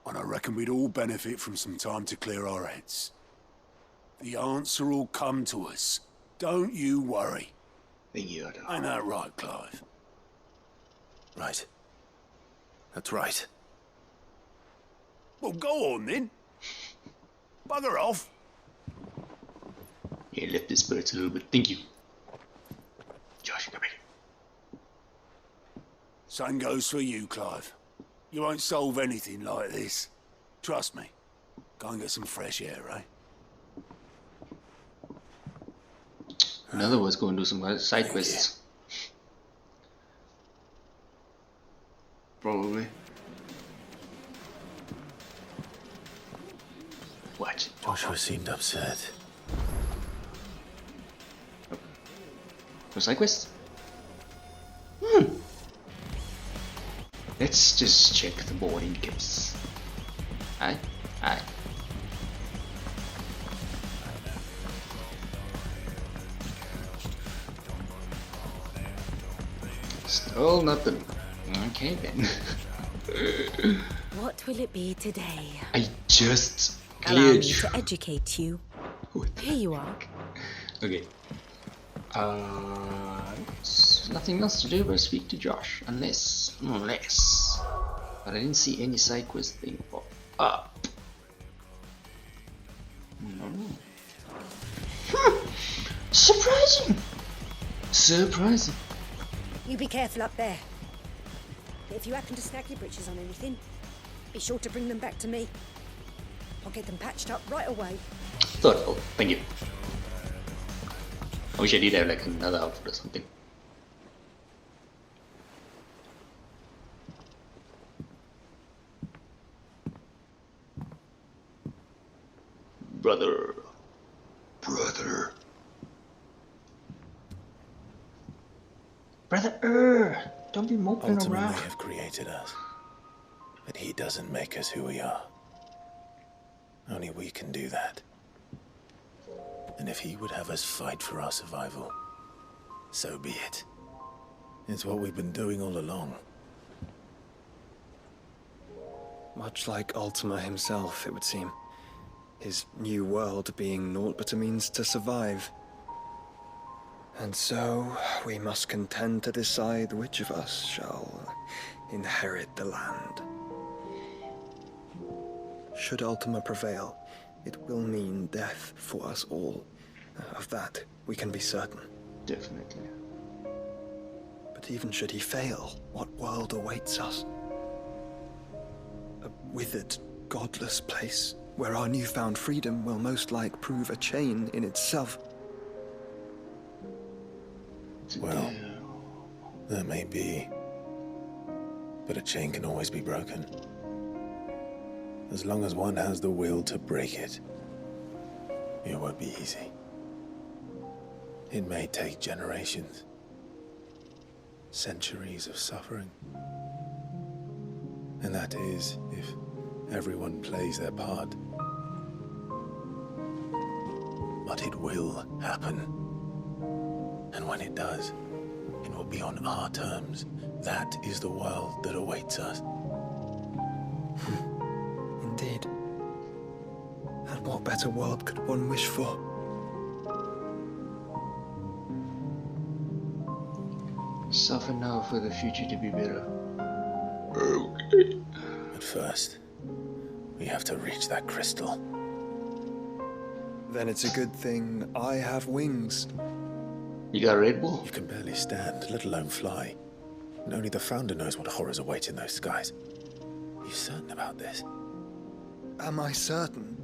and I reckon we'd all benefit from some time to clear our heads. The answer will come to us. Don't you worry. Ain't that right, Clive? Right. That's right. Well, go on then. Bugger off. Yeah, lift the spirits a little bit. Thank you. Josh, come here. Same goes for you, Clive. You won't solve anything like this. Trust me. Go and get some fresh air, eh? In other words, go and do some side quests. Probably. What? Joshua seemed upset. No side quests? Let's just check the board in case. Aye. Still nothing. Okay then. What will it be today? I just Allow cleared me to educate you. Here you are. Okay. Nothing else to do but speak to Josh, unless. But I didn't see any side quest thing pop up. No. Surprising. You be careful up there. If you happen to snag your britches on anything, be sure to bring them back to me. I'll get them patched up right away. Thoughtful, thank you. I wish I did have like another outfit or something. Brother. Don't be moping Ultima around. may have created us, but he doesn't make us who we are. Only we can do that. And if he would have us fight for our survival, so be it. It's what we've been doing all along. Much like Ultima himself, it would seem. His new world being naught but a means to survive. And so, we must contend to decide which of us shall inherit the land. Should Ultima prevail, it will mean death for us all. Of that, we can be certain. Definitely. But even should he fail, what world awaits us? A withered, godless place, where our newfound freedom will most like prove a chain in itself. Well, that may be. But a chain can always be broken. As long as one has the will to break it, it won't be easy. It may take generations, centuries of suffering. And that is, if Everyone plays their part. But it will happen. And when it does, it will be on our terms. That is the world that awaits us. Indeed. And what better world could one wish for? Suffer now for the future to be better. Okay. But first, we have to reach that crystal. Then it's a good thing I have wings. You got a Red Bull? You can barely stand, let alone fly. And only the Founder knows what horrors await in those skies. Are you certain about this? Am I certain?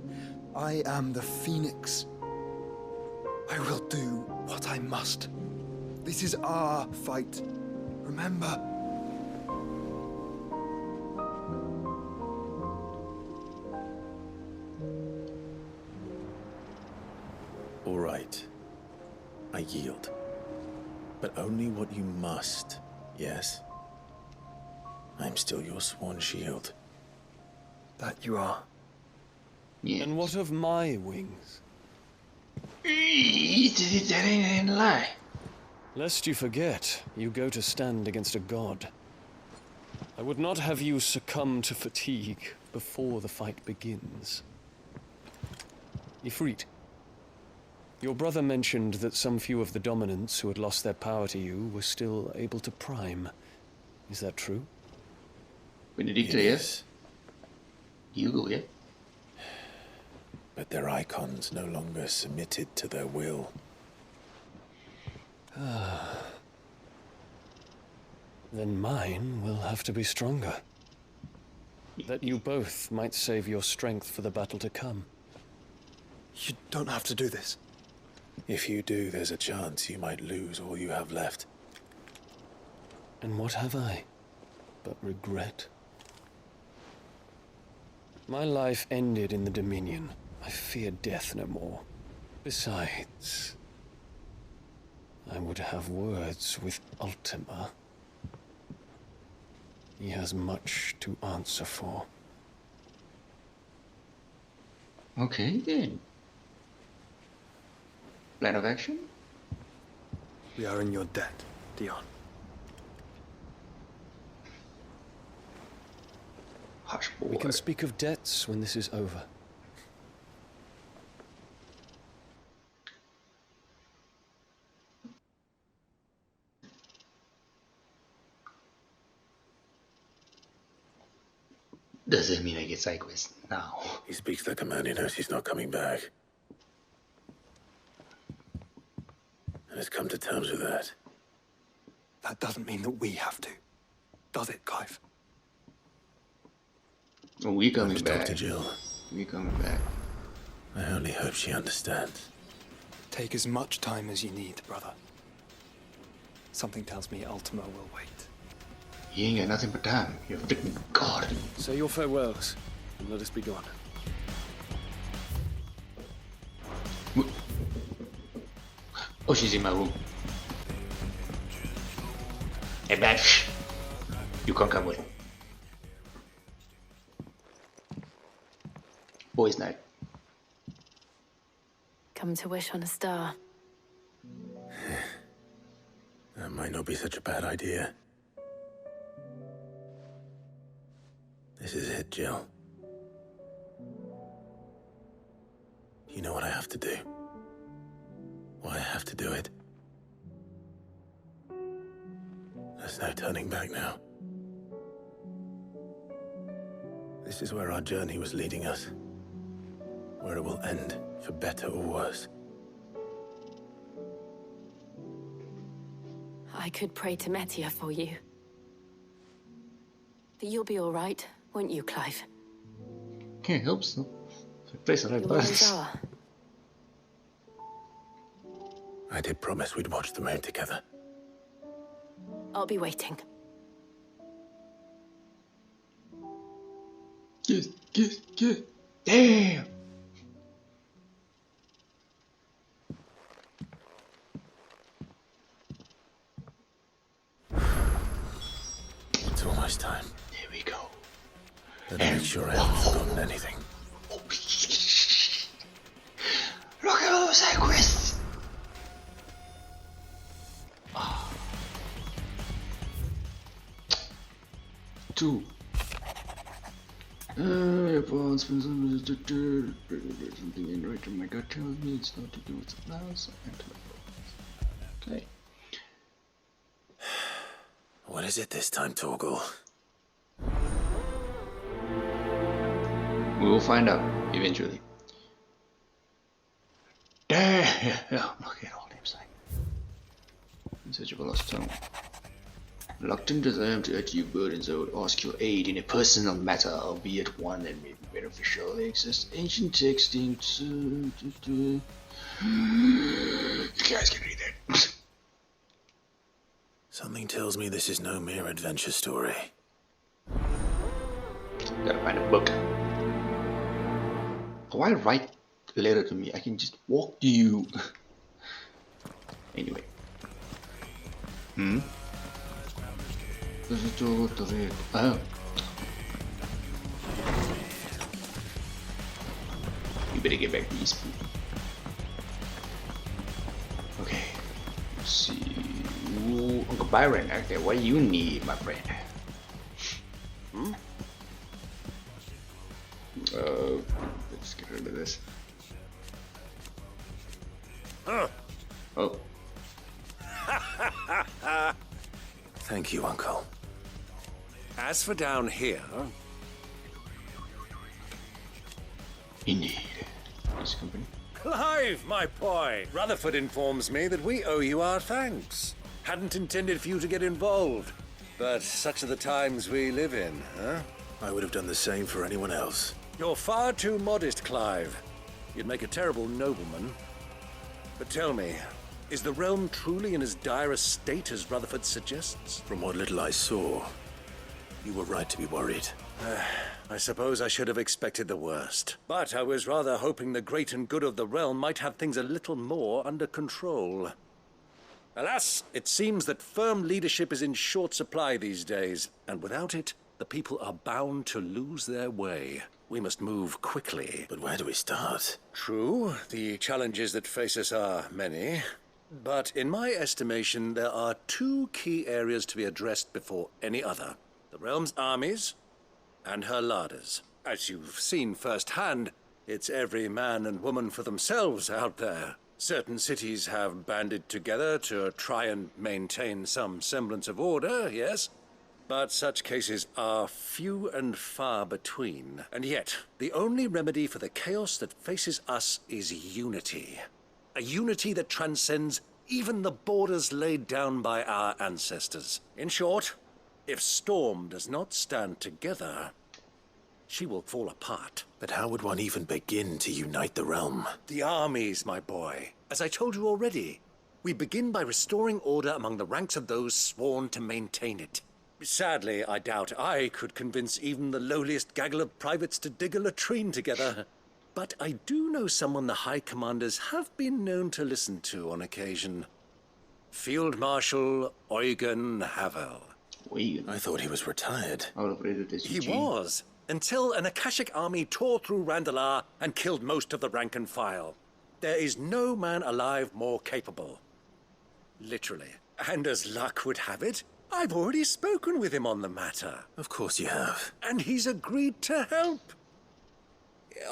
I am the Phoenix. I will do what I must. This is our fight. Remember? All right. I yield. But only what you must, yes? I'm still your sworn shield. That you are. Yeah. And what of my wings? That ain't a lie. Lest you forget, you go to stand against a god. I would not have you succumb to fatigue before the fight begins. Ifrit, your brother mentioned that some few of the dominants who had lost their power to you were still able to prime. Is that true? Benedicta, yes. Hugo, yeah. But their icons no longer submitted to their will. Then mine will have to be stronger. That you both might save your strength for the battle to come. You don't have to do this. If you do, there's a chance you might lose all you have left. And what have I but regret? My life ended in the Dominion. I fear death no more. Besides, I would have words with Ultima. He has much to answer for. Okay, then. Plan of action? We are in your debt, Dion. Hush, boy. We can speak of debts when this is over. Does it mean I get sideways now? He speaks the command, he knows he's not coming back. And has come to terms with that. That doesn't mean that we have to. Does it, Clive? Well, we coming I've back. talked to Jill. We coming back. I only hope she understands. Take as much time as you need, brother. Something tells me Ultima will wait. You ain't got nothing but time. You're a freaking god. Say your farewells, and let us be gone. Oh, she's in my room. Hey, Bash. You can't come with. Boys' night. Come to wish on a star. That might not be such a bad idea. This is it, Jill. You know what I have to do. Why I have to do it. There's no turning back now. This is where our journey was leading us. Where it will end, for better or worse. I could pray to Metia for you. But you'll be all right, won't you, Clive? Can't help so. Place the right You always buttons. are. I did promise we'd watch the moon together. I'll be waiting. Yes. Damn. It's almost time. Here we go. Let me make sure I haven't forgotten anything. Look at all those side quests! Two. Something in right in my gut tells me it's not to do with the flowers. Okay. What is it this time, Torgal? We will find out eventually. Damn! Look at all names like. In search of a lost tongue. Reluctant as I am to add you burdens, I would ask your aid in a personal matter, albeit one that may be beneficial. They exist ancient texting. You guys can read that. Something tells me this is no mere adventure story. Gotta find a book. Why write a letter to me? I can just walk to you. Anyway. Oh. You better get back to these people. Okay. Let's see. Ooh, Uncle Byron, okay, what do you need, my friend? Let's get rid of this. Oh. Thank you, Uncle. As for down here... Indeed. This company. Clive, my boy! Rutherford informs me that we owe you our thanks. Hadn't intended for you to get involved, but such are the times we live in, huh? I would have done the same for anyone else. You're far too modest, Clive. You'd make a terrible nobleman. But tell me, is the realm truly in as dire a state as Rutherford suggests? From what little I saw, you were right to be worried. I suppose I should have expected the worst. But I was rather hoping the great and good of the realm might have things a little more under control. Alas, it seems that firm leadership is in short supply these days, and without it, the people are bound to lose their way. We must move quickly. But where do we start? True, the challenges that face us are many. But in my estimation, there are two key areas to be addressed before any other. The realm's armies and her larders. As you've seen firsthand, it's every man and woman for themselves out there. Certain cities have banded together to try and maintain some semblance of order, yes? But such cases are few and far between. And yet, the only remedy for the chaos that faces us is unity. A unity that transcends even the borders laid down by our ancestors. In short, if Storm does not stand together, she will fall apart. But how would one even begin to unite the realm? The armies, my boy. As I told you already, we begin by restoring order among the ranks of those sworn to maintain it. Sadly, I doubt I could convince even the lowliest gaggle of privates to dig a latrine together. But I do know someone the High Commanders have been known to listen to on occasion. Field Marshal Eugen Havel. I thought he was retired. He was, until an Akashic army tore through Randalar and killed most of the rank and file. There is no man alive more capable. Literally. And as luck would have it, I've already spoken with him on the matter. Of course you have. And he's agreed to help.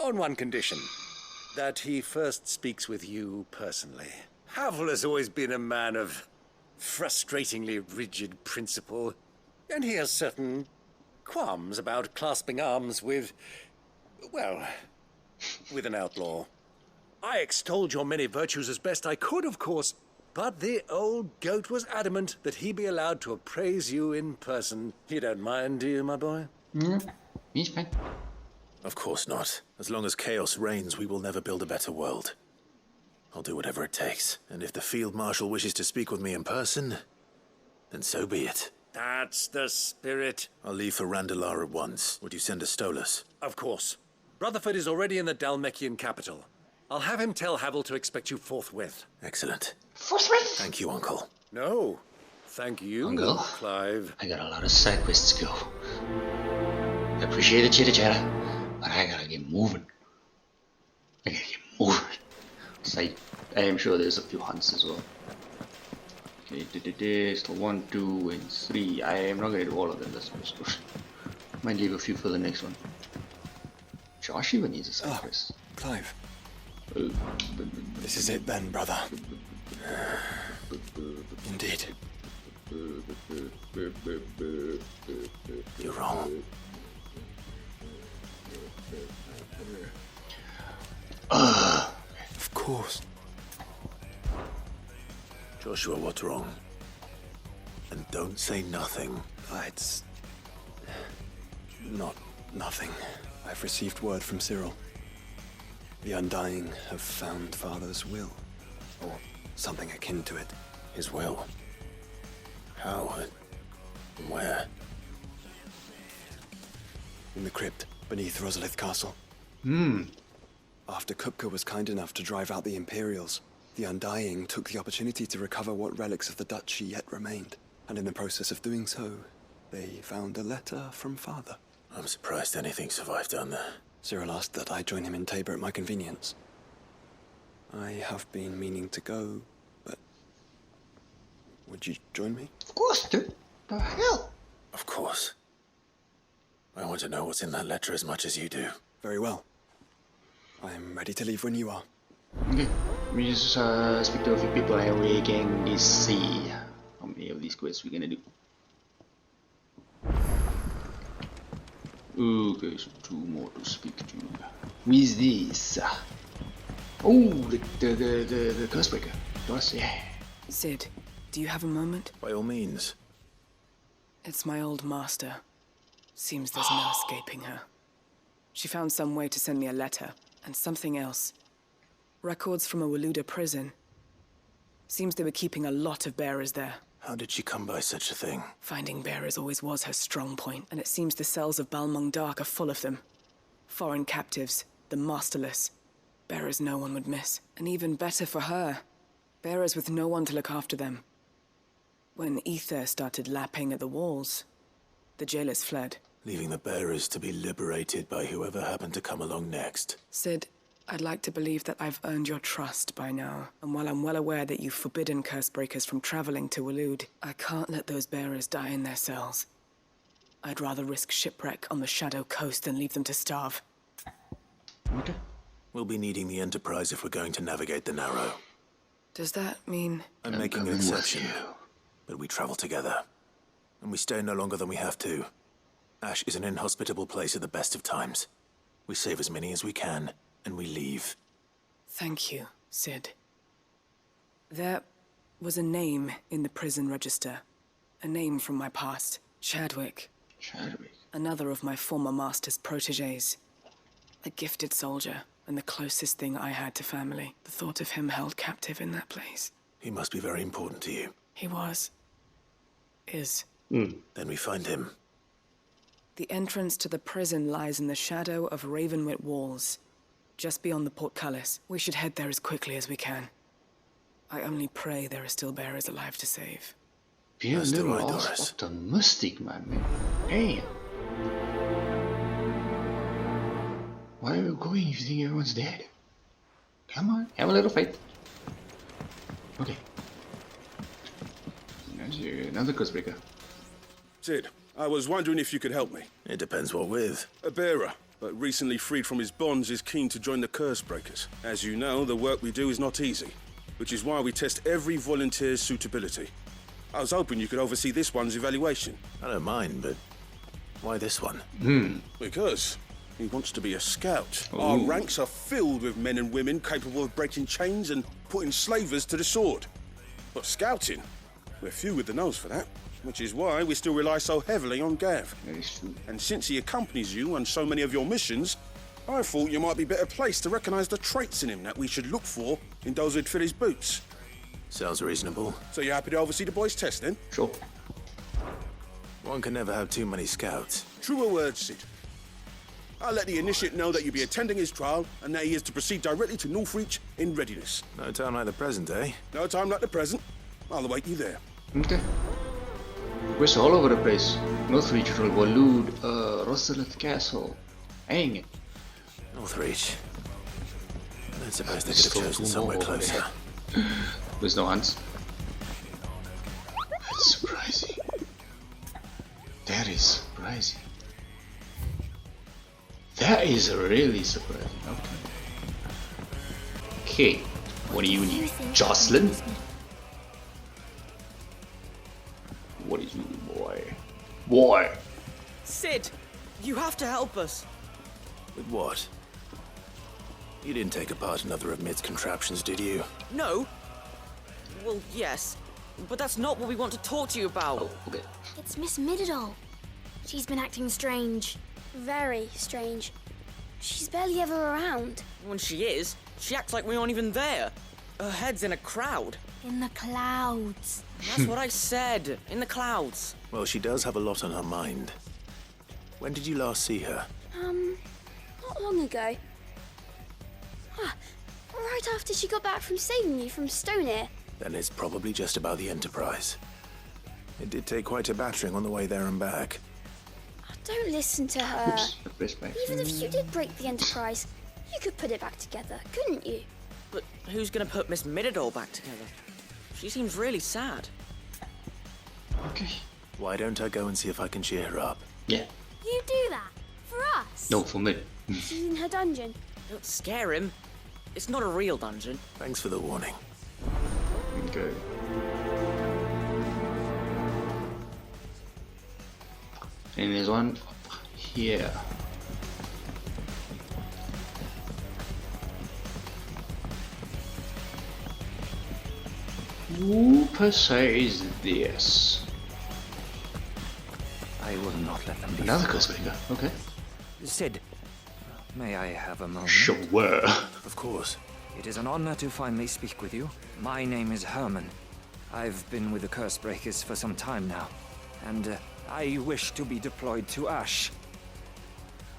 On one condition. That he first speaks with you personally. Havel has always been a man of frustratingly rigid principle. And he has certain qualms about clasping arms with, well, with an outlaw. I extolled your many virtues as best I could, of course, but the old goat was adamant that he be allowed to appraise you in person. You don't mind, do you, my boy? He's fine. Of course not. As long as chaos reigns, we will never build a better world. I'll do whatever it takes. And if the Field Marshal wishes to speak with me in person, then so be it. That's the spirit. I'll leave for Randalar at once. Would you send a Stolas? Of course. Rutherford is already in the Dalmekian capital. I'll have him tell Havel to expect you forthwith. Excellent. Forthwith? Thank you, Uncle. No. Thank you, Uncle? Clive. I got a lot of side quests to go. I appreciate the chitter chatter, but I gotta get moving. I gotta get moving. So I am sure there's a few hunts as well. Okay, still 1, 2, and 3. I am not gonna do all of them, that's most good. Might leave a few for the next one. Josh even needs a side quest. Clive. This is it then, brother. Indeed. You're wrong. Of course. Joshua, what's wrong? And don't say nothing. It's not nothing. I've received word from Cyril. The Undying have found Father's will, or something akin to it. His will? How? And where? In the crypt beneath Rosalith Castle. After Kupka was kind enough to drive out the Imperials, the Undying took the opportunity to recover what relics of the Duchy yet remained. And in the process of doing so, they found a letter from Father. I'm surprised anything survived down there. Cyril asked that I join him in Tabor at my convenience. I have been meaning to go, but... would you join me? Of course, dude. The hell? Of course. I want to know what's in that letter as much as you do. Very well. I am ready to leave when you are. Okay. Let me just speak to a few people and we can see how many of these quests we're gonna do. Okay, so 2 more to speak to. Who is this? Oh, the Cursebreaker. Doris, yeah. Sid, do you have a moment? By all means. It's my old master. Seems there's no escaping her. She found some way to send me a letter, and something else. Records from a Waluda prison. Seems they were keeping a lot of bearers there. How did she come by such a thing? Finding bearers always was her strong point, and it seems the cells of Balmung Dark are full of them. Foreign captives, the masterless. Bearers no one would miss. And even better for her, bearers with no one to look after them. When ether started lapping at the walls, the jailers fled. Leaving the bearers to be liberated by whoever happened to come along next. Sid, I'd like to believe that I've earned your trust by now. And while I'm well aware that you've forbidden Cursebreakers from traveling to Walud, I can't let those bearers die in their cells. I'd rather risk shipwreck on the Shadow Coast than leave them to starve. Okay. We'll be needing the Enterprise if we're going to navigate the Narrow. Does that mean... I'm making an exception, but we travel together. And we stay no longer than we have to. Ash is an inhospitable place at the best of times. We save as many as we can, and we leave. Thank you, Sid. There was a name in the prison register. A name from my past. Chadwick. Chadwick? Another of my former master's protégés. A gifted soldier, and the closest thing I had to family. The thought of him held captive in that place. He must be very important to you. He was. Is. Then we find him. The entrance to the prison lies in the shadow of Ravenwit Walls, just beyond the portcullis. We should head there as quickly as we can. I only pray there are still bearers alive to save. Be a little optimistic, man. Hey! Why are you going if you think everyone's dead? Come on, have a little faith. Okay. Another Cursebreaker. Sid, I was wondering if you could help me. It depends what with. A bearer, but recently freed from his bonds, is keen to join the Cursebreakers. As you know, the work we do is not easy, which is why we test every volunteer's suitability. I was hoping you could oversee this one's evaluation. I don't mind, but why this one? Because he wants to be a scout. Ooh. Our ranks are filled with men and women capable of breaking chains and putting slavers to the sword. But scouting, we're few with the nose for that. Which is why we still rely so heavily on Gav. And since he accompanies you on so many of your missions, I thought you might be better placed to recognize the traits in him that we should look for in those who'd fill his boots. Sounds reasonable. So you're happy to oversee the boys' test, then? Sure. One can never have too many scouts. Truer words, Sid. I'll let the initiate know that you'll be attending his trial and that he is to proceed directly to Northreach in readiness. No time like the present, eh? No time like the present. I'll await you there. Okay. Quests all over the place. Northreach, Volud, Rosalith Castle. Hang it. Northreach. I suppose they could have chosen somewhere closer. There's no hands. That's surprising. That is surprising. That is really surprising. Okay. What do you need? Jocelyn? What is you, boy? Boy! Sid! You have to help us! With what? You didn't take apart another of Mid's contraptions, did you? No. Well, yes. But that's not what we want to talk to you about. Oh, okay. It's Miss Midadol. She's been acting strange. Very strange. She's barely ever around. When she is, she acts like we aren't even there. Her head's in a crowd. In the clouds. That's what I said. In the clouds. Well, she does have a lot on her mind. When did you last see her? Not long ago. Right after she got back from saving you from Stonehenge. Then it's probably just about the Enterprise. It did take quite a battering on the way there and back. Don't listen to her. Oops, Even if you did break the Enterprise, you could put it back together, couldn't you? But who's gonna put Miss Midadol back together? She seems really sad. Okay. Why don't I go and see if I can cheer her up? Yeah. You do that? For us? No, for me. She's in her dungeon. Don't scare him. It's not a real dungeon. Thanks for the warning. Okay. And there's one up here. Who per se is this? I will not let them be. Another Cursebreaker, okay. Sid, may I have a moment? Sure. Of course. It is an honor to finally speak with you. My name is Herman. I've been with the Cursebreakers for some time now, and I wish to be deployed to Ash.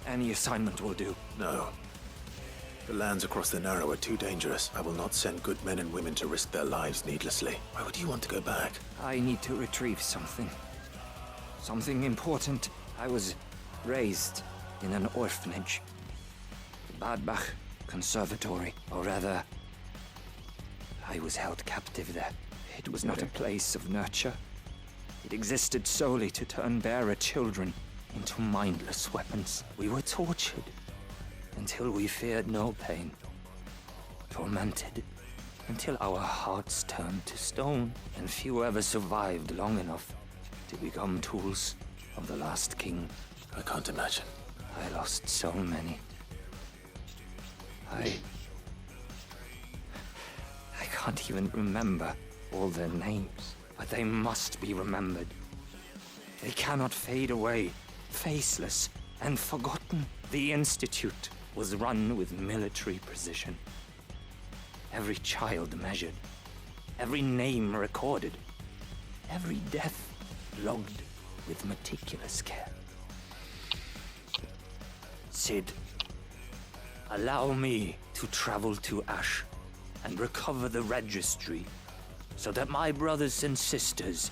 Any assignment will do. No. The lands across the Narrow are too dangerous. I will not send good men and women to risk their lives needlessly. Why would you want to go back? I need to retrieve something. Something important. I was raised in an orphanage. The Badbach Conservatory, or rather, I was held captive there. It was not a place of nurture. It existed solely to turn bearer children into mindless weapons. We were tortured until we feared no pain. Tormented until our hearts turned to stone, and few ever survived long enough to become tools of the last king. I can't imagine. I lost so many. I can't even remember all their names, but they must be remembered. They cannot fade away, faceless and forgotten. The Institute was run with military precision. Every child measured, every name recorded, every death logged with meticulous care. Sid, allow me to travel to Ash and recover the registry so that my brothers and sisters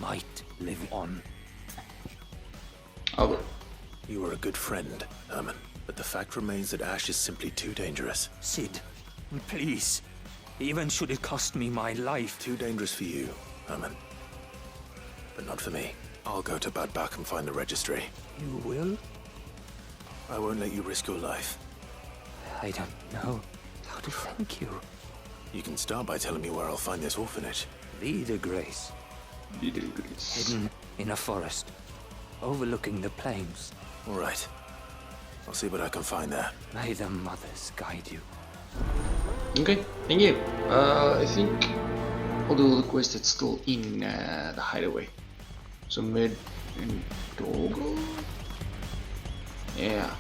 might live on. Oh. You were a good friend, Herman, but the fact remains that Ash is simply too dangerous. Sid, please, even should it cost me my life. Too dangerous for you, Herman. But not for me. I'll go to Badbach and find the registry. You will? I won't let you risk your life. I don't know how to thank you. You can start by telling me where I'll find this orphanage. Vida Grace. Vida Grace. Hidden in a forest, overlooking the plains. All right. I'll see what I can find there. May the mothers guide you. Okay, thank you. I think all the quests that's still in the hideaway. So Mid and Toggle? Yeah.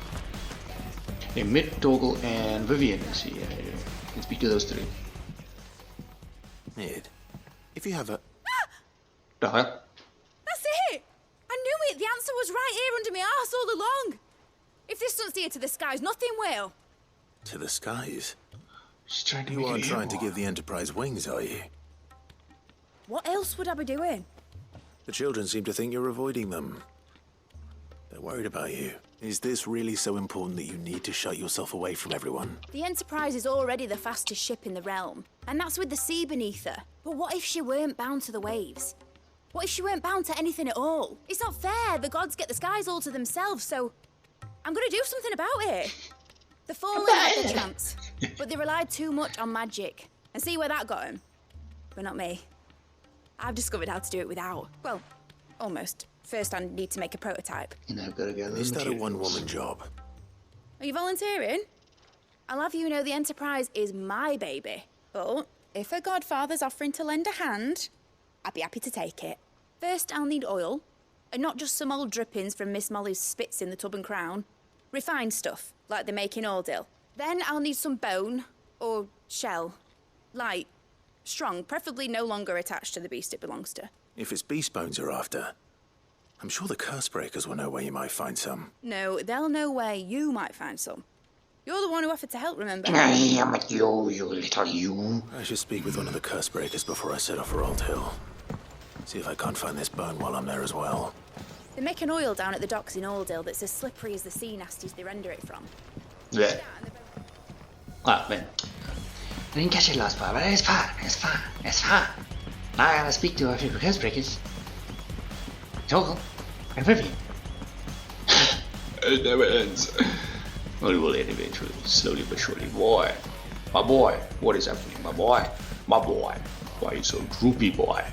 Yeah, Mid, Toggle, and Vivian is here. Let's speak to those three. Mid, if you have a... The hell? That's it! I knew it! The answer was right here under my arse all along! If this doesn't steer to the skies, nothing will! To the skies? She's trying to You aren't trying to give the Enterprise wings, are you? What else would I be doing? The children seem to think you're avoiding them. They're worried about you. Is this really so important that you need to shut yourself away from everyone? The Enterprise is already the fastest ship in the realm, and that's with the sea beneath her. But what if she weren't bound to the waves? What if she weren't bound to anything at all? It's not fair. The gods get the skies all to themselves, so I'm gonna do something about it. The Fallen had their chance, but they relied too much on magic. And see where that got them? But not me. I've discovered how to do it without. Well, almost. First, I need to make a prototype. Is that a one-woman job? Are you volunteering? I'll have you know the Enterprise is my baby. But if a godfather's offering to lend a hand, I'd be happy to take it. First, I'll need oil. And not just some old drippings from Miss Molly's spits in the Tub and Crown. Refined stuff, like they make in Ordil. Then I'll need some bone, or shell. Light, strong, preferably no longer attached to the beast it belongs to. If it's beast bones you're after, I'm sure the curse breakers will know where you might find some. No, they'll know where you might find some. You're the one who offered to help, remember? I am you little you. I should speak with one of the curse breakers before I set off for Old Hill. See if I can't find this bone while I'm there as well. They make an oil down at the docks in Aldale that's as slippery as the sea nasties they render it from. Yeah. Ah, man. I didn't catch it last part, but it's fine. Now I gotta speak to a few curse breakers. Toggle and Vivian. It never ends. Well, it will end eventually, slowly but surely. Boy, my boy, what is happening, my boy? My boy, why are you so droopy, boy?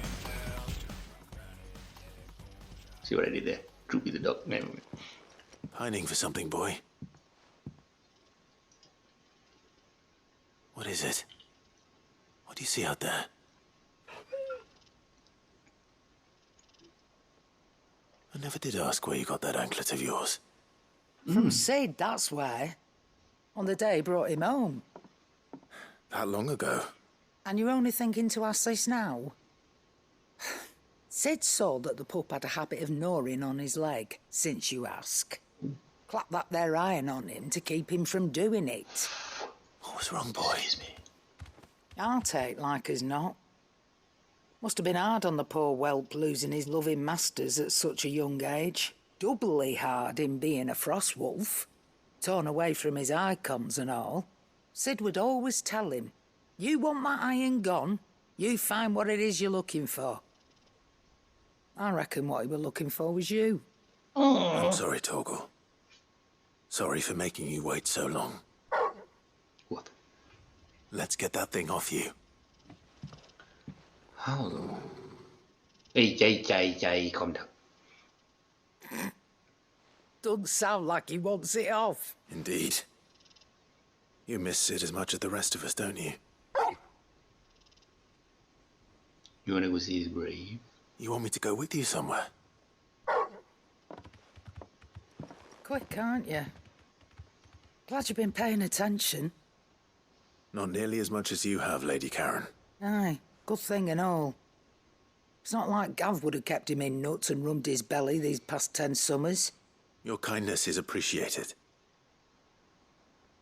See what I did there? Droopy the dog. Never mind. Pining for something, boy. What is it? What do you see out there? I never did ask where you got that anklet of yours. From Sid, that's why. On the day he brought him home. That long ago? And you're only thinking to ask this now? Sid saw that the pup had a habit of gnawing on his leg, since you ask. Clap that there iron on him to keep him from doing it. What was wrong, boy? I'll take like as not. Must have been hard on the poor whelp losing his loving masters at such a young age. Doubly hard in being a frost wolf. Torn away from his icons and all. Sid would always tell him, you want my iron gone, you find what it is you're looking for. I reckon what he was looking for was you. I'm sorry, Torgal. Sorry for making you wait so long. What? Let's get that thing off you. How? Hey, calm down. Doesn't sound like he wants it off. Indeed. You miss Sid as much as the rest of us, don't you? You wanna go see his grave? You want me to go with you somewhere? Quick, aren't you? Glad you've been paying attention. Not nearly as much as you have, Lady Karen. Aye, good thing and all. It's not like Gav would have kept him in nuts and rubbed his belly these past 10 summers. Your kindness is appreciated.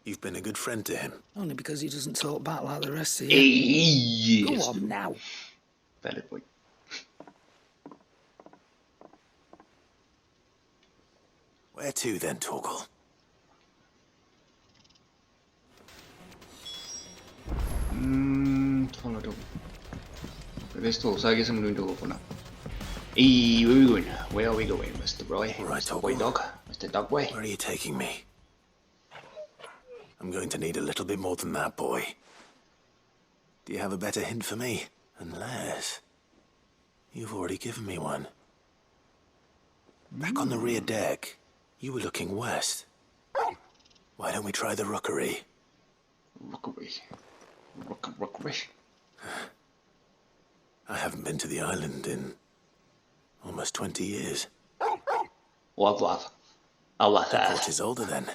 You've been a good friend to him. Only because he doesn't talk back like the rest of you. Yes. Go on now. Valid point. Where to then, Torgal? Follow the... Let's go. So I guess I'm going to open up. Hey, where are we going? Where are we going, Mr. Boy? All right, Mr. Boy Dog? Mr. Dog Boy? Where are you taking me? I'm going to need a little bit more than that, boy. Do you have a better hint for me? Unless... you've already given me one. Back on the rear deck, you were looking west. Why don't we try the rookery? Rookery? Rookery? I haven't been to the island in almost 20 years. What? The port is older then.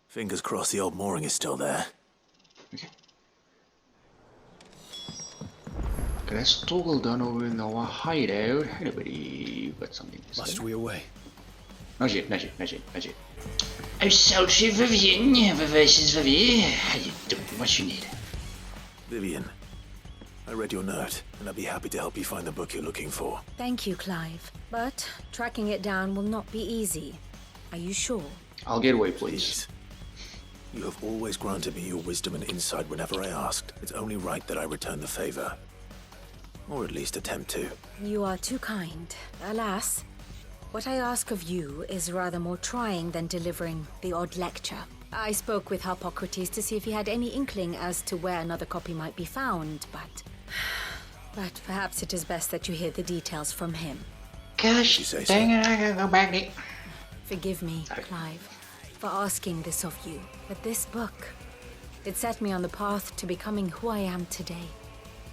Fingers crossed the old mooring is still there. Okay. Let's toggle down over in our hideout. Anybody got something to say? Must we away? Not yet. Oh, sultry Vivian versus Vivian. How you doing? What you need? Vivian, I read your note, and I'd be happy to help you find the book you're looking for. Thank you, Clive. But tracking it down will not be easy. Are you sure? I'll get away, please. You have always granted me your wisdom and insight whenever I asked. It's only right that I return the favor. Or at least attempt to. You are too kind. Alas, what I ask of you is rather more trying than delivering the odd lecture. I spoke with Harpocrates to see if he had any inkling as to where another copy might be found, but perhaps it is best that you hear the details from him. Gosh, dang it, I gotta go back there. Forgive me, Clive, for asking this of you, but this book, it set me on the path to becoming who I am today.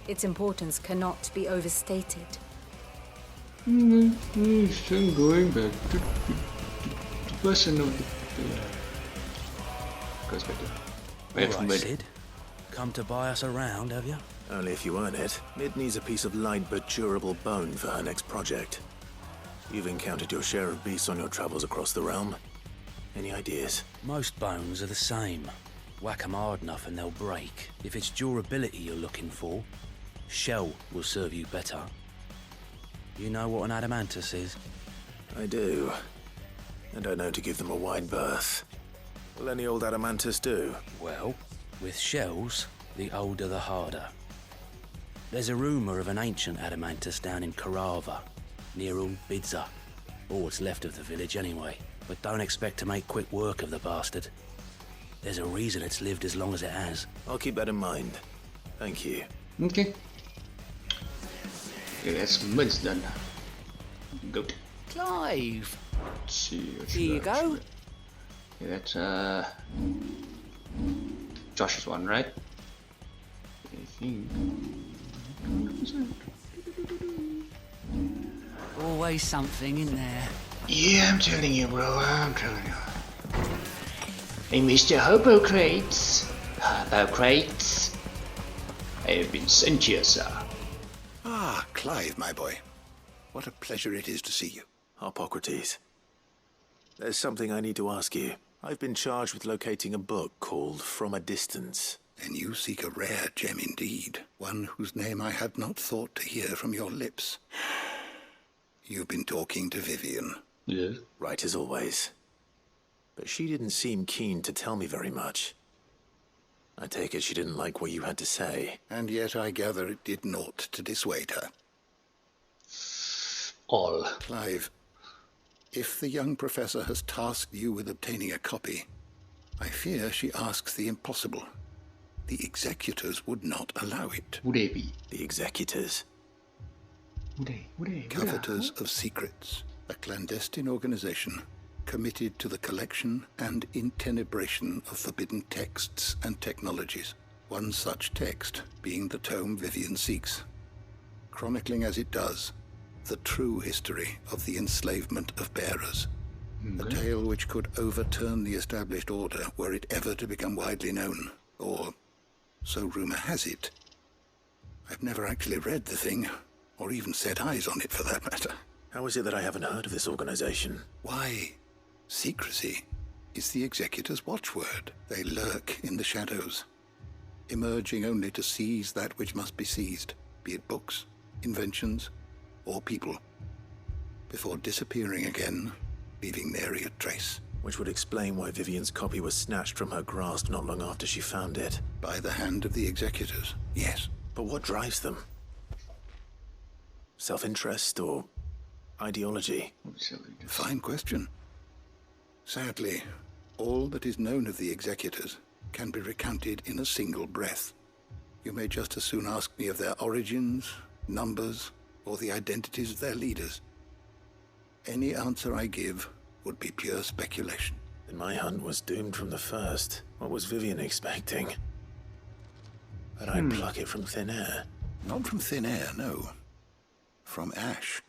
Its importance cannot be overstated. I'm going back to the person of the perspective. Alright, Sid. Come to buy us around, have you? Only if you earn it. Mid needs a piece of light but durable bone for her next project. You've encountered your share of beasts on your travels across the realm. Any ideas? Most bones are the same. Whack 'em hard enough and they'll break. If it's durability you're looking for, shell will serve you better. You know what an adamantus is? I do. And I know to give them a wide berth. Will any old adamantus do? Well, with shells, the older the harder. There's a rumour of an ancient adamantus down in Karava, near Ulbidza, or what's left of the village anyway. But don't expect to make quick work of the bastard. There's a reason it's lived as long as it has. I'll keep that in mind. Thank you. Okay. Okay, that's mince done. Goat. Clive! Let's see. Here you go. Yeah, that's Josh's one, right? I think. Always something in there. Yeah, I'm telling you, bro. I'm telling you. Hey, Mr. Hopocrates. Hopocrates. I have been sent here, sir. Ah, Clive, my boy. What a pleasure it is to see you. Harpocrates. There's something I need to ask you. I've been charged with locating a book called From a Distance. And you seek a rare gem indeed. One whose name I had not thought to hear from your lips. You've been talking to Vivian. Yes. Right as always. But she didn't seem keen to tell me very much. I take it she didn't like what you had to say. And yet I gather it did naught to dissuade her. All. Clive, if the young professor has tasked you with obtaining a copy, I fear she asks the impossible. The executors would not allow it. Would they be? The executors? Would they? Coveters of secrets, a clandestine organization committed to the collection and intenebration of forbidden texts and technologies. One such text being the tome Vivian seeks, chronicling as it does the true history of the enslavement of bearers. A tale which could overturn the established order were it ever to become widely known, or so rumor has it. I've never actually read the thing, or even set eyes on it for that matter. How is it that I haven't heard of this organization? Why, secrecy is the executor's watchword. They lurk in the shadows, emerging only to seize that which must be seized, be it books, inventions, or people, before disappearing again, leaving nary a trace. Which would explain why Vivian's copy was snatched from her grasp not long after she found it. By the hand of the executors, yes. But what drives them? Self-interest or ideology? Fine question. Sadly, all that is known of the executors can be recounted in a single breath. You may just as soon ask me of their origins, numbers, or the identities of their leaders. Any answer I give would be pure speculation. Then my hunt was doomed from the first. What was Vivian expecting? That I'd pluck it from thin air? Not from thin air, no. From ash.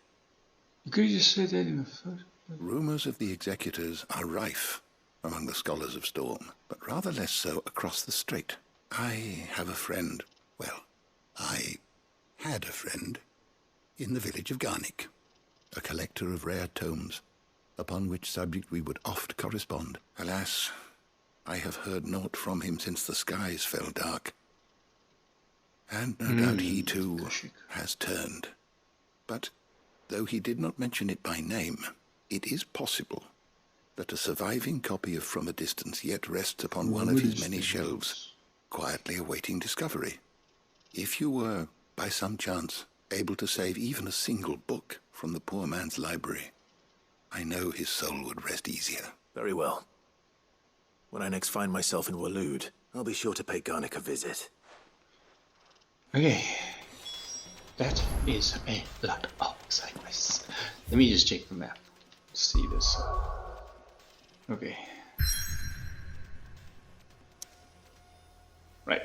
You could have just said that in the first. Rumors of the executors are rife among the scholars of Storm, but rather less so across the strait. I have a friend. Well, I had a friend in the village of Garnick, a collector of rare tomes, upon which subject we would oft correspond. Alas, I have heard naught from him since the skies fell dark. And no doubt he too has turned. But though he did not mention it by name, it is possible that a surviving copy of From a Distance yet rests upon one of his many shelves, quietly awaiting discovery. If you were, by some chance, able to save even a single book from the poor man's library, I know his soul would rest easier. Very well. When I next find myself in Waloed, I'll be sure to pay Garnick a visit. Okay. That is a lot of side quests. Let me just check the map. See this. Okay. Right.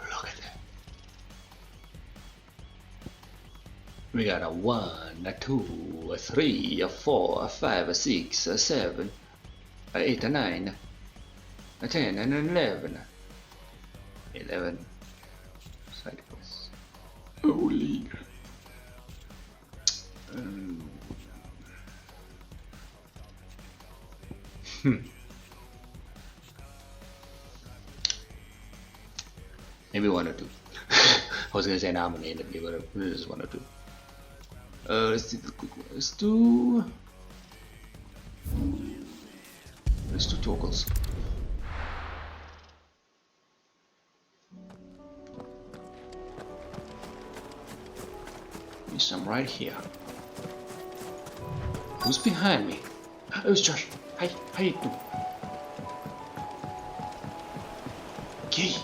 Look at that. We got a 1, a 2, a 3, a 4, a 5, a 6, a 7, a 8, a 9, a 10, and an 11. 11 side quests. Holy. Maybe 1 or 2. I was gonna say nominated, but just 1 or 2. Let's do the quick one. Let's do toggles. There's some right here. Who's behind me? Oh, it's Josh. Hi, how you doing? Okay.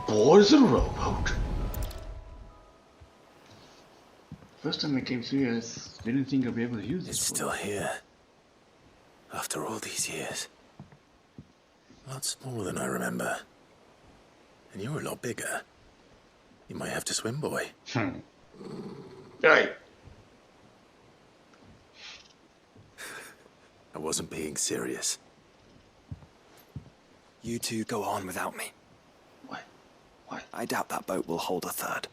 Boards a rowboat. First time I came through, I didn't think I'd be able to use this. It's still here. After all these years. A lot smaller than I remember. And you're a lot bigger. You might have to swim, boy. Right. I wasn't being serious. You two go on without me. What? I doubt that boat will hold a third.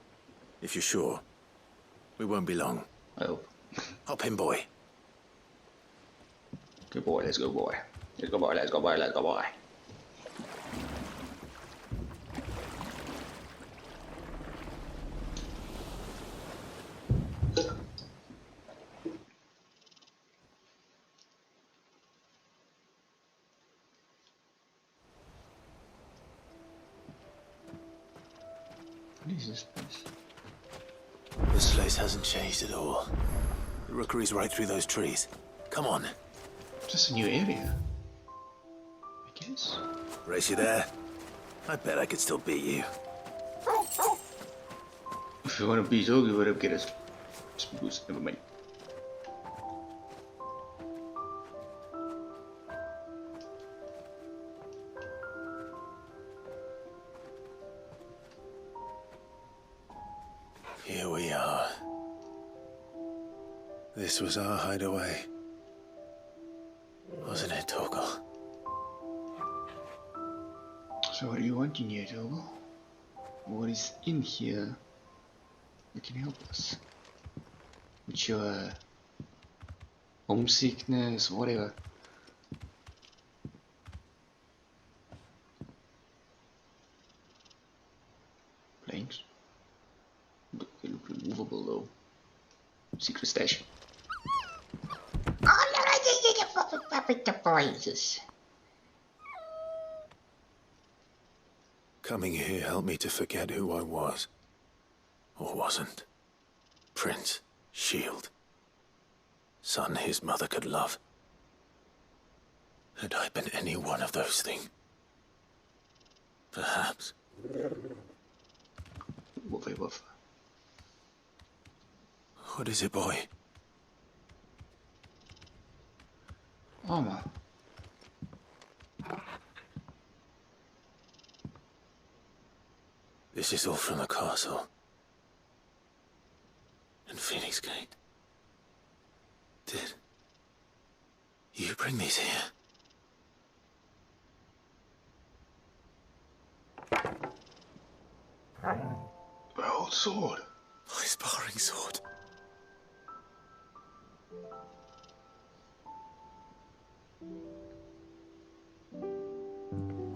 If you're sure, we won't be long. Oh. Hop in, boy. Good boy, let's go, boy. Let's go, boy, let's go, boy, let's go, boy. What is this place? This place hasn't changed at all. The rookery's right through those trees. Come on. Just a new area, I guess. Race you there? I bet I could still beat you. If you want to beat Ogi, you would have get us boost. Never mind. Here we are. This was our hideaway. Wasn't it, Torgal? So what do you want in here, Torgal? What is in here that can help us? With your homesickness, whatever. Planes? They look removable though. Secret stash. Oh, Jesus. Coming here helped me to forget who I was. Or wasn't. Prince, shield. Son his mother could love. Had I been any one of those things? Perhaps. Woof. What is it, boy? Armor. This is all from the castle. And Phoenix Gate. Did you bring these here? My old sword. My sparring sword.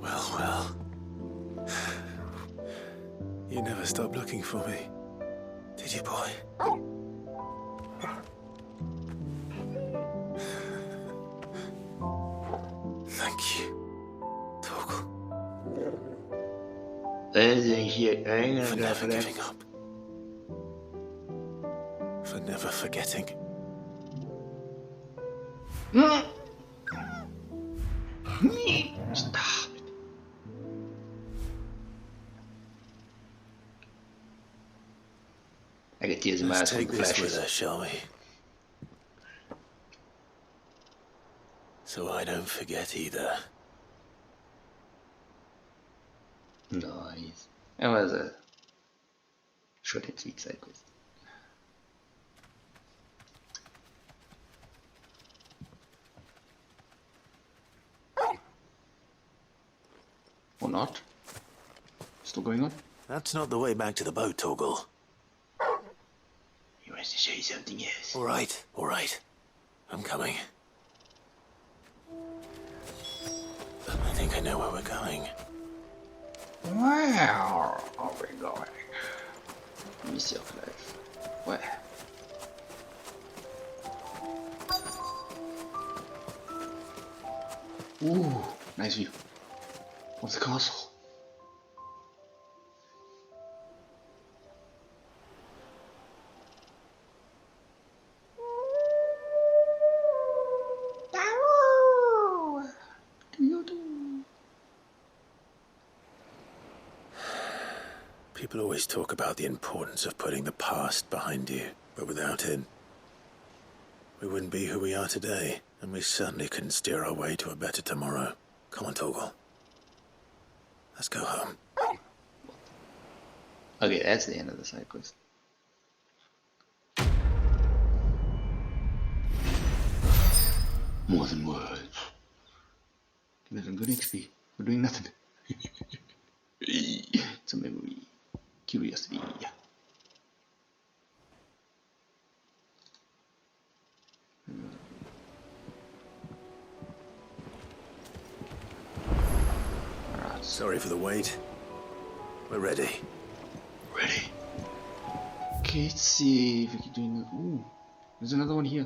Well. You never stopped looking for me, did you, boy? Thank you, Torgal. For never giving up. For never forgetting. Stop it. I get tears in my eyes Let's from take the this flashes. with us, shall we? So I don't forget either. Nice. That was a short and sweet side quest. Or not? Still going on? That's not the way back to the boat, Torgal. He wants to show you something else. All right. I'm coming. I think I know where we're going. Where are we going? Let me see your life. Where? Ooh, nice view of the castle. People always talk about the importance of putting the past behind you, but without it, we wouldn't be who we are today, and we certainly couldn't steer our way to a better tomorrow. Come on, Torgal. Let's go home. Okay, that's the end of the side quest. More than words. Give them good XP for doing nothing. It's a memory. Curiosity. Alright. Sorry for the wait. We're ready. Ready. Okay, let's see if we can do another. Ooh, there's another one here.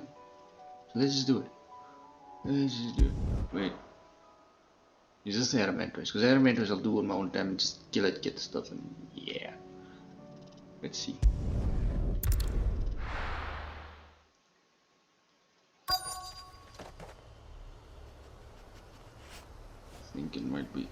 So let's just do it. Wait. Is this the Adamantris? Because Adamantris I'll do on my own time and just kill it, get the stuff, and yeah. Let's see. I think it might be.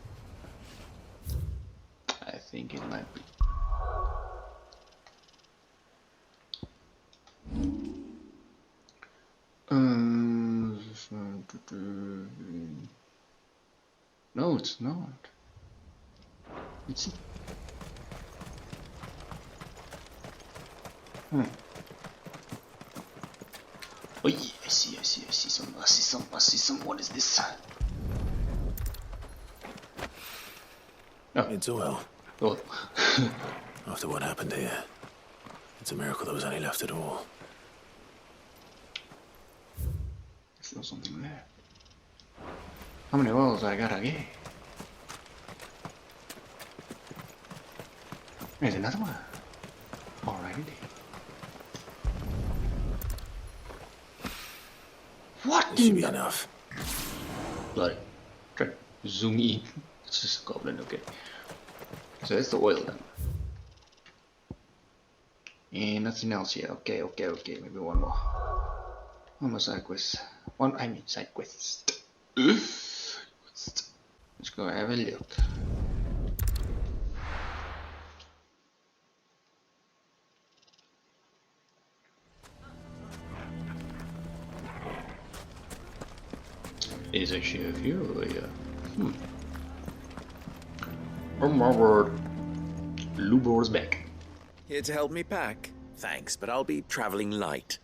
No, it's not. It's. Oh yeah, I see some. What is this? Oh. It's oil. Oh. After what happened here, it's a miracle there was any left at all. There's still something there. How many oils I gotta get? There's another one. Alrighty. What? This should be enough. Bloody. Try to zoom in. It's just a goblin, okay. So that's the oil then. And nothing else here. Okay. Maybe one more. One more side quest. Side quest. Let's go have a look. Is actually a few here. Oh my word. Lubor's back. Here to help me pack? Thanks, but I'll be traveling light.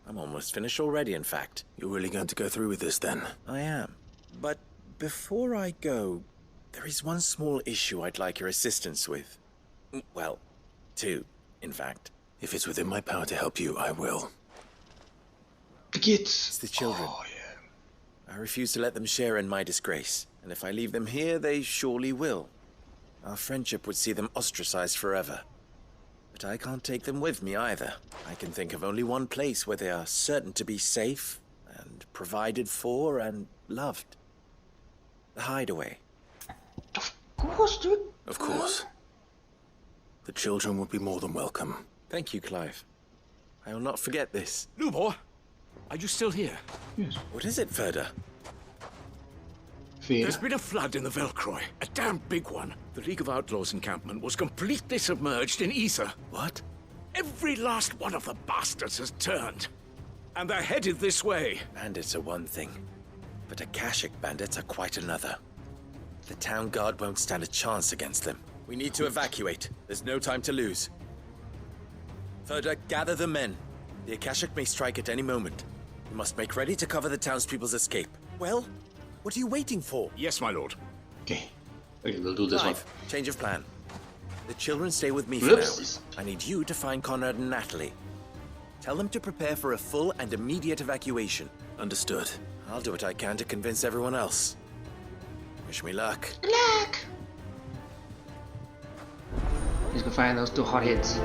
I'm almost finished already, in fact. You're really going to go through with this then? I am. But before I go, there is one small issue I'd like your assistance with. Well, two, in fact. If it's within my power to help you, I will. The kids. It's the children. Oh, yeah. I refuse to let them share in my disgrace, and if I leave them here, they surely will. our friendship would see them ostracized forever. But I can't take them with me either. I can think of only one place where they are certain to be safe and provided for and loved. The Hideaway. Of course, dude. Of course. The children would be more than welcome. Thank you, Clive. I will not forget this. Lubor, are you still here? Yes. What is it, Ferda? There's been a flood in the Velcroy. A damn big one. The League of Outlaws encampment was completely submerged in ether. What? Every last one of the bastards has turned. And they're headed this way. Bandits are one thing, but Akashic bandits are quite another. The town guard won't stand a chance against them. We need to evacuate. There's no time to lose. Ferda, gather the men. The Akashic may strike at any moment. You must make ready to cover the townspeople's escape. Well, what are you waiting for? Yes, my lord. Okay, we'll do this Clive, one. Change of plan. The children stay with me for Whoops. now. I need you to find Conrad and Natalie. Tell them to prepare for a full and immediate evacuation. Understood. I'll do what I can to convince everyone else. Wish me luck. Luck! Let's go find those two hotheads.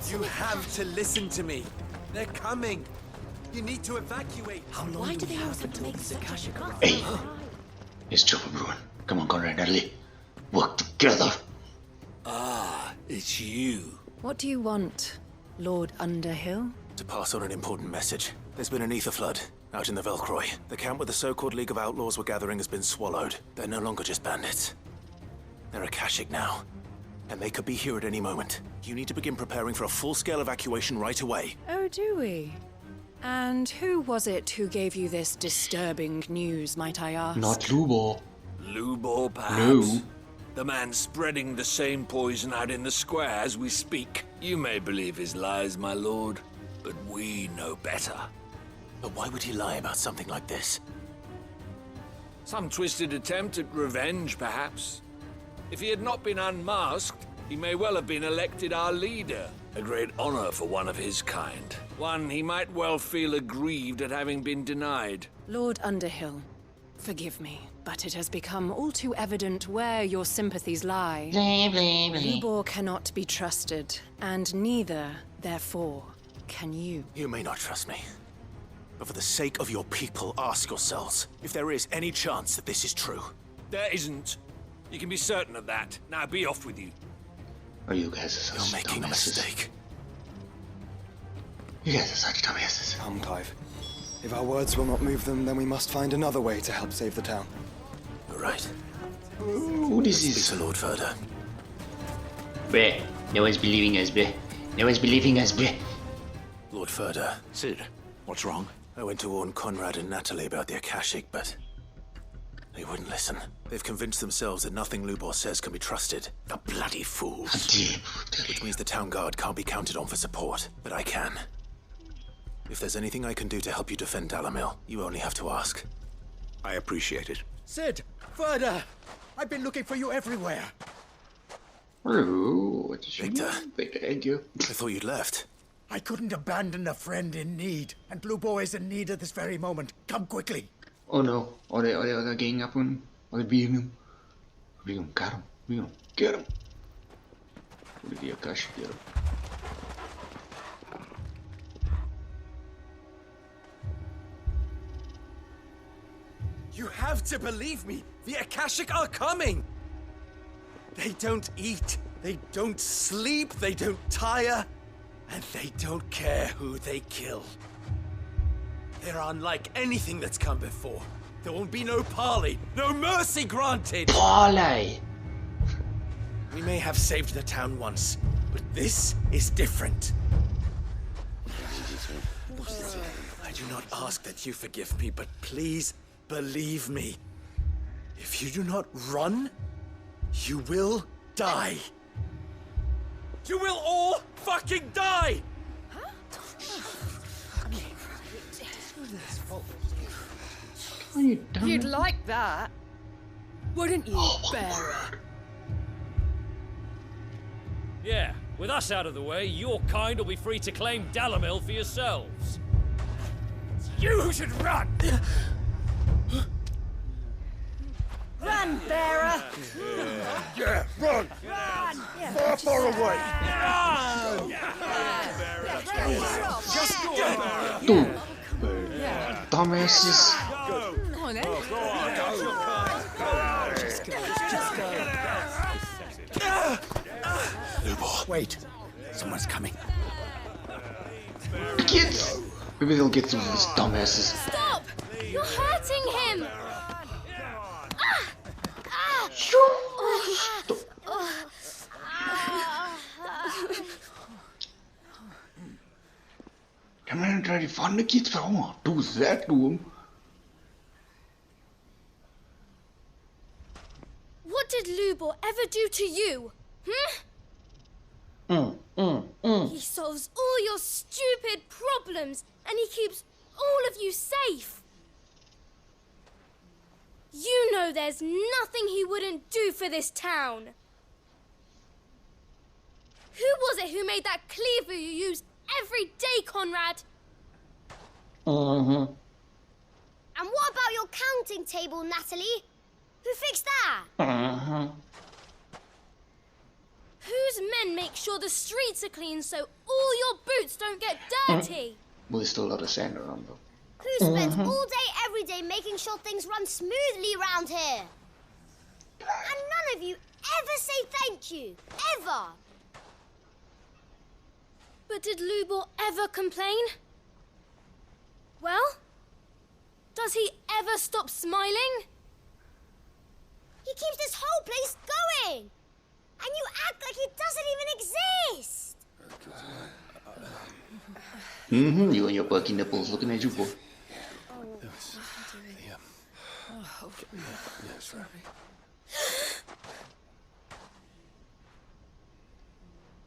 You have to listen to me. They're coming. You need to evacuate. How long Why do they always have to make such a Hey, it's trouble brewing. Come on, Conrad, Natalie. Work together. Ah, it's you. What do you want, Lord Underhill? To pass on an important message. There's been an ether flood out in the Velcroy. The camp where the so-called League of Outlaws were gathering has been swallowed. They're no longer just bandits. They're Akashic now. And they could be here at any moment. You need to begin preparing for a full-scale evacuation right away. Oh, do we? And who was it who gave you this disturbing news, might I ask? Not Lubor. Lubor, perhaps? No. The man spreading the same poison out in the square as we speak. You may believe his lies, my lord, but we know better. But why would he lie about something like this? Some twisted attempt at revenge, perhaps. If he had not been unmasked, he may well have been elected our leader. A great honor for one of his kind. One he might well feel aggrieved at having been denied. Lord Underhill, forgive me, but it has become all too evident where your sympathies lie. Lubor cannot be trusted, and neither, therefore, can you. You may not trust me. But for the sake of your people, ask yourselves if there is any chance that this is true. There isn't. You can be certain of that. Now be off with you. Oh, you guys are such You're making a dumbasses. mistake. You guys are such dumbasses. Come, Clive. If our words will not move them, then we must find another way to help save the town. You're right. Who this Speak is? to Lord Ferda. Bleh. No one's believing us, bleh. No one's believing us, bleh. Lord Ferda. Sid, what's wrong? I went to warn Conrad and Natalie about the Akashic, but they wouldn't listen. They've convinced themselves that nothing Lubor says can be trusted. The bloody fools. Which means the town guard can't be counted on for support, but I can. If there's anything I can do to help you defend Dalamil, you only have to ask. I appreciate it. Sid! Ferda! I've been looking for you everywhere. Hello, what is Victor. Victor, thank you. I thought you'd left. I couldn't abandon a friend in need, and Blue Boy is in need at this very moment. Come quickly. Oh no, or they're ganging up on him, or they're beating him. We're gonna get him, we're gonna get him. Where did the Akashic get him? You have to believe me. The Akashic are coming. They don't eat. They don't sleep. They don't tire. And they don't care who they kill. They're unlike anything that's come before. There won't be no parley, no mercy granted. Parley. We may have saved the town once, but this is different. I do not ask that you forgive me, but please believe me. If you do not run, you will die. You will all fucking die! You'd like that, wouldn't you, Bearer? Yeah, with us out of the way, your kind will be free to claim Dalamil for yourselves. You should run! Run, bearer! Yeah, run! Far, far away! Dude, dumbasses. Go on, then. Wait, someone's coming. Kids! Maybe they'll get through these dumbasses. Stop! You're hurting him! Kan man try to find the kids for do that to him? What did Lubor ever do to you? He solves all your stupid problems and he keeps all of you safe. You know there's nothing he wouldn't do for this town. Who was it who made that cleaver you use every day, Conrad? Mm-hmm. And what about your counting table, Natalie? Who fixed that? Mm-hmm. Whose men make sure the streets are clean so all your boots don't get dirty? Well, there's still a lot of sand around though. Who spends all day, every day making sure things run smoothly around here? And none of you ever say thank you. Ever. But did Lubor ever complain? Well, does he ever stop smiling? He keeps this whole place going. And you act like it doesn't even exist. Mm-hmm, you and your perky nipples looking at you, boy.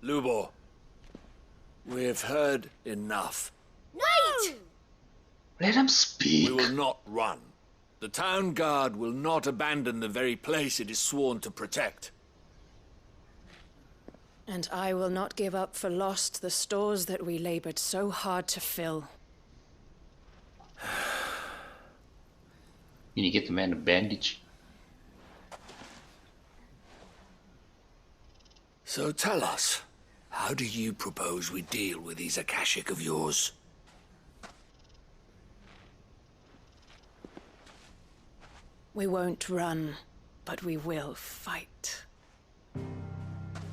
Lubor, we've heard enough. Wait! Let him speak. We will not run. The town guard will not abandon the very place it is sworn to protect. And I will not give up for lost the stores that we labored so hard to fill. You need to get the man a bandage. So tell us, how do you propose we deal with these Akashic of yours? We won't run, but we will fight.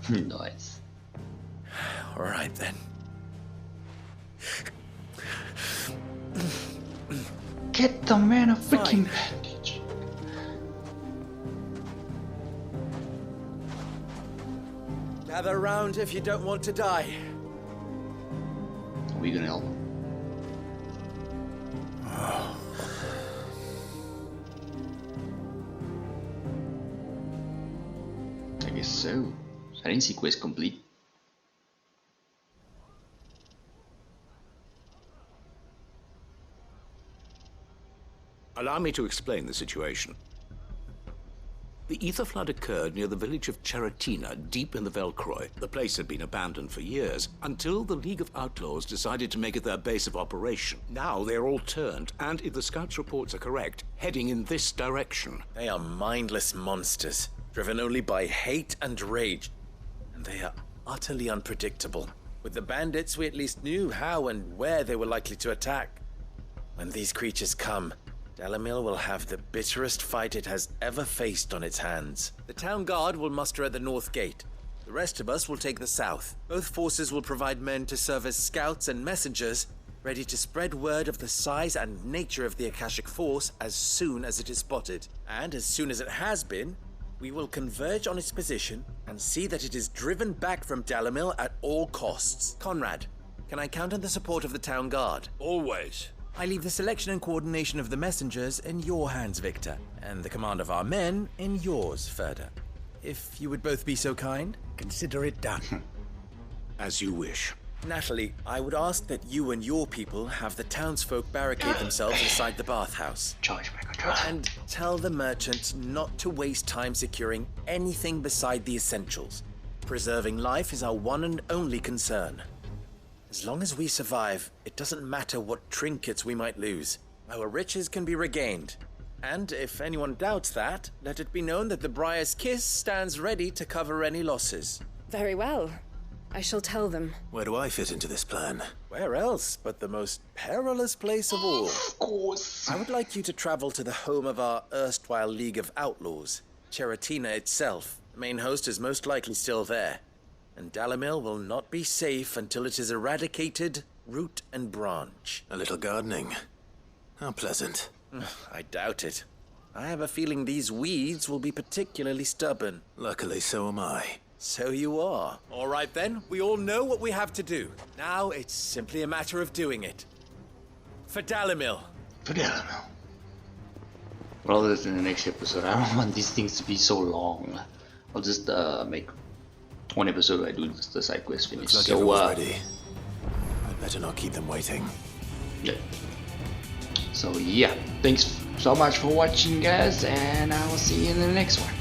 Nice. All right, then. Get the man a freaking bandage. Gather round if you don't want to die. Are we gonna help him? I guess so. I didn't see quest complete. Allow me to explain the situation. The ether flood occurred near the village of Cheratina, deep in the Velcroy. The place had been abandoned for years, until the League of Outlaws decided to make it their base of operation. Now they're all turned, and if the scouts' reports are correct, heading in this direction. They are mindless monsters, driven only by hate and rage. And they are utterly unpredictable. With the bandits, we at least knew how and where they were likely to attack. When these creatures come, Dalamil will have the bitterest fight it has ever faced on its hands. The town guard will muster at the north gate. The rest of us will take the south. Both forces will provide men to serve as scouts and messengers, ready to spread word of the size and nature of the Akashic force as soon as it is spotted. And as soon as it has been, we will converge on its position and see that it is driven back from Dalamil at all costs. Conrad, can I count on the support of the town guard? Always. I leave the selection and coordination of the messengers in your hands, Victor, and the command of our men in yours, Ferda. If you would both be so kind. Consider it done. As you wish. Natalie, I would ask that you and your people have the townsfolk barricade themselves inside the bathhouse. And tell the merchants not to waste time securing anything beside the essentials. Preserving life is our one and only concern. As long as we survive, it doesn't matter what trinkets we might lose. Our riches can be regained. And if anyone doubts that, let it be known that the Briar's Kiss stands ready to cover any losses. Very well. I shall tell them. Where do I fit into this plan? Where else but the most perilous place of all? Of course. I would like you to travel to the home of our erstwhile League of Outlaws, Cheratina itself. The main host is most likely still there. And Dalimil will not be safe until it is eradicated, root and branch. A little gardening. How pleasant. I doubt it. I have a feeling these weeds will be particularly stubborn. Luckily, so am I. So you are. All right then, we all know what we have to do. Now it's simply a matter of doing it. For Dalimil. For Dalimil. Rather than in the next episode, I don't want these things to be so long. I'll just make one episode where I do the side quest finish. Looks like everyone's ready. I'd better not keep them waiting. Yeah. So yeah, thanks so much for watching, guys, and I will see you in the next one.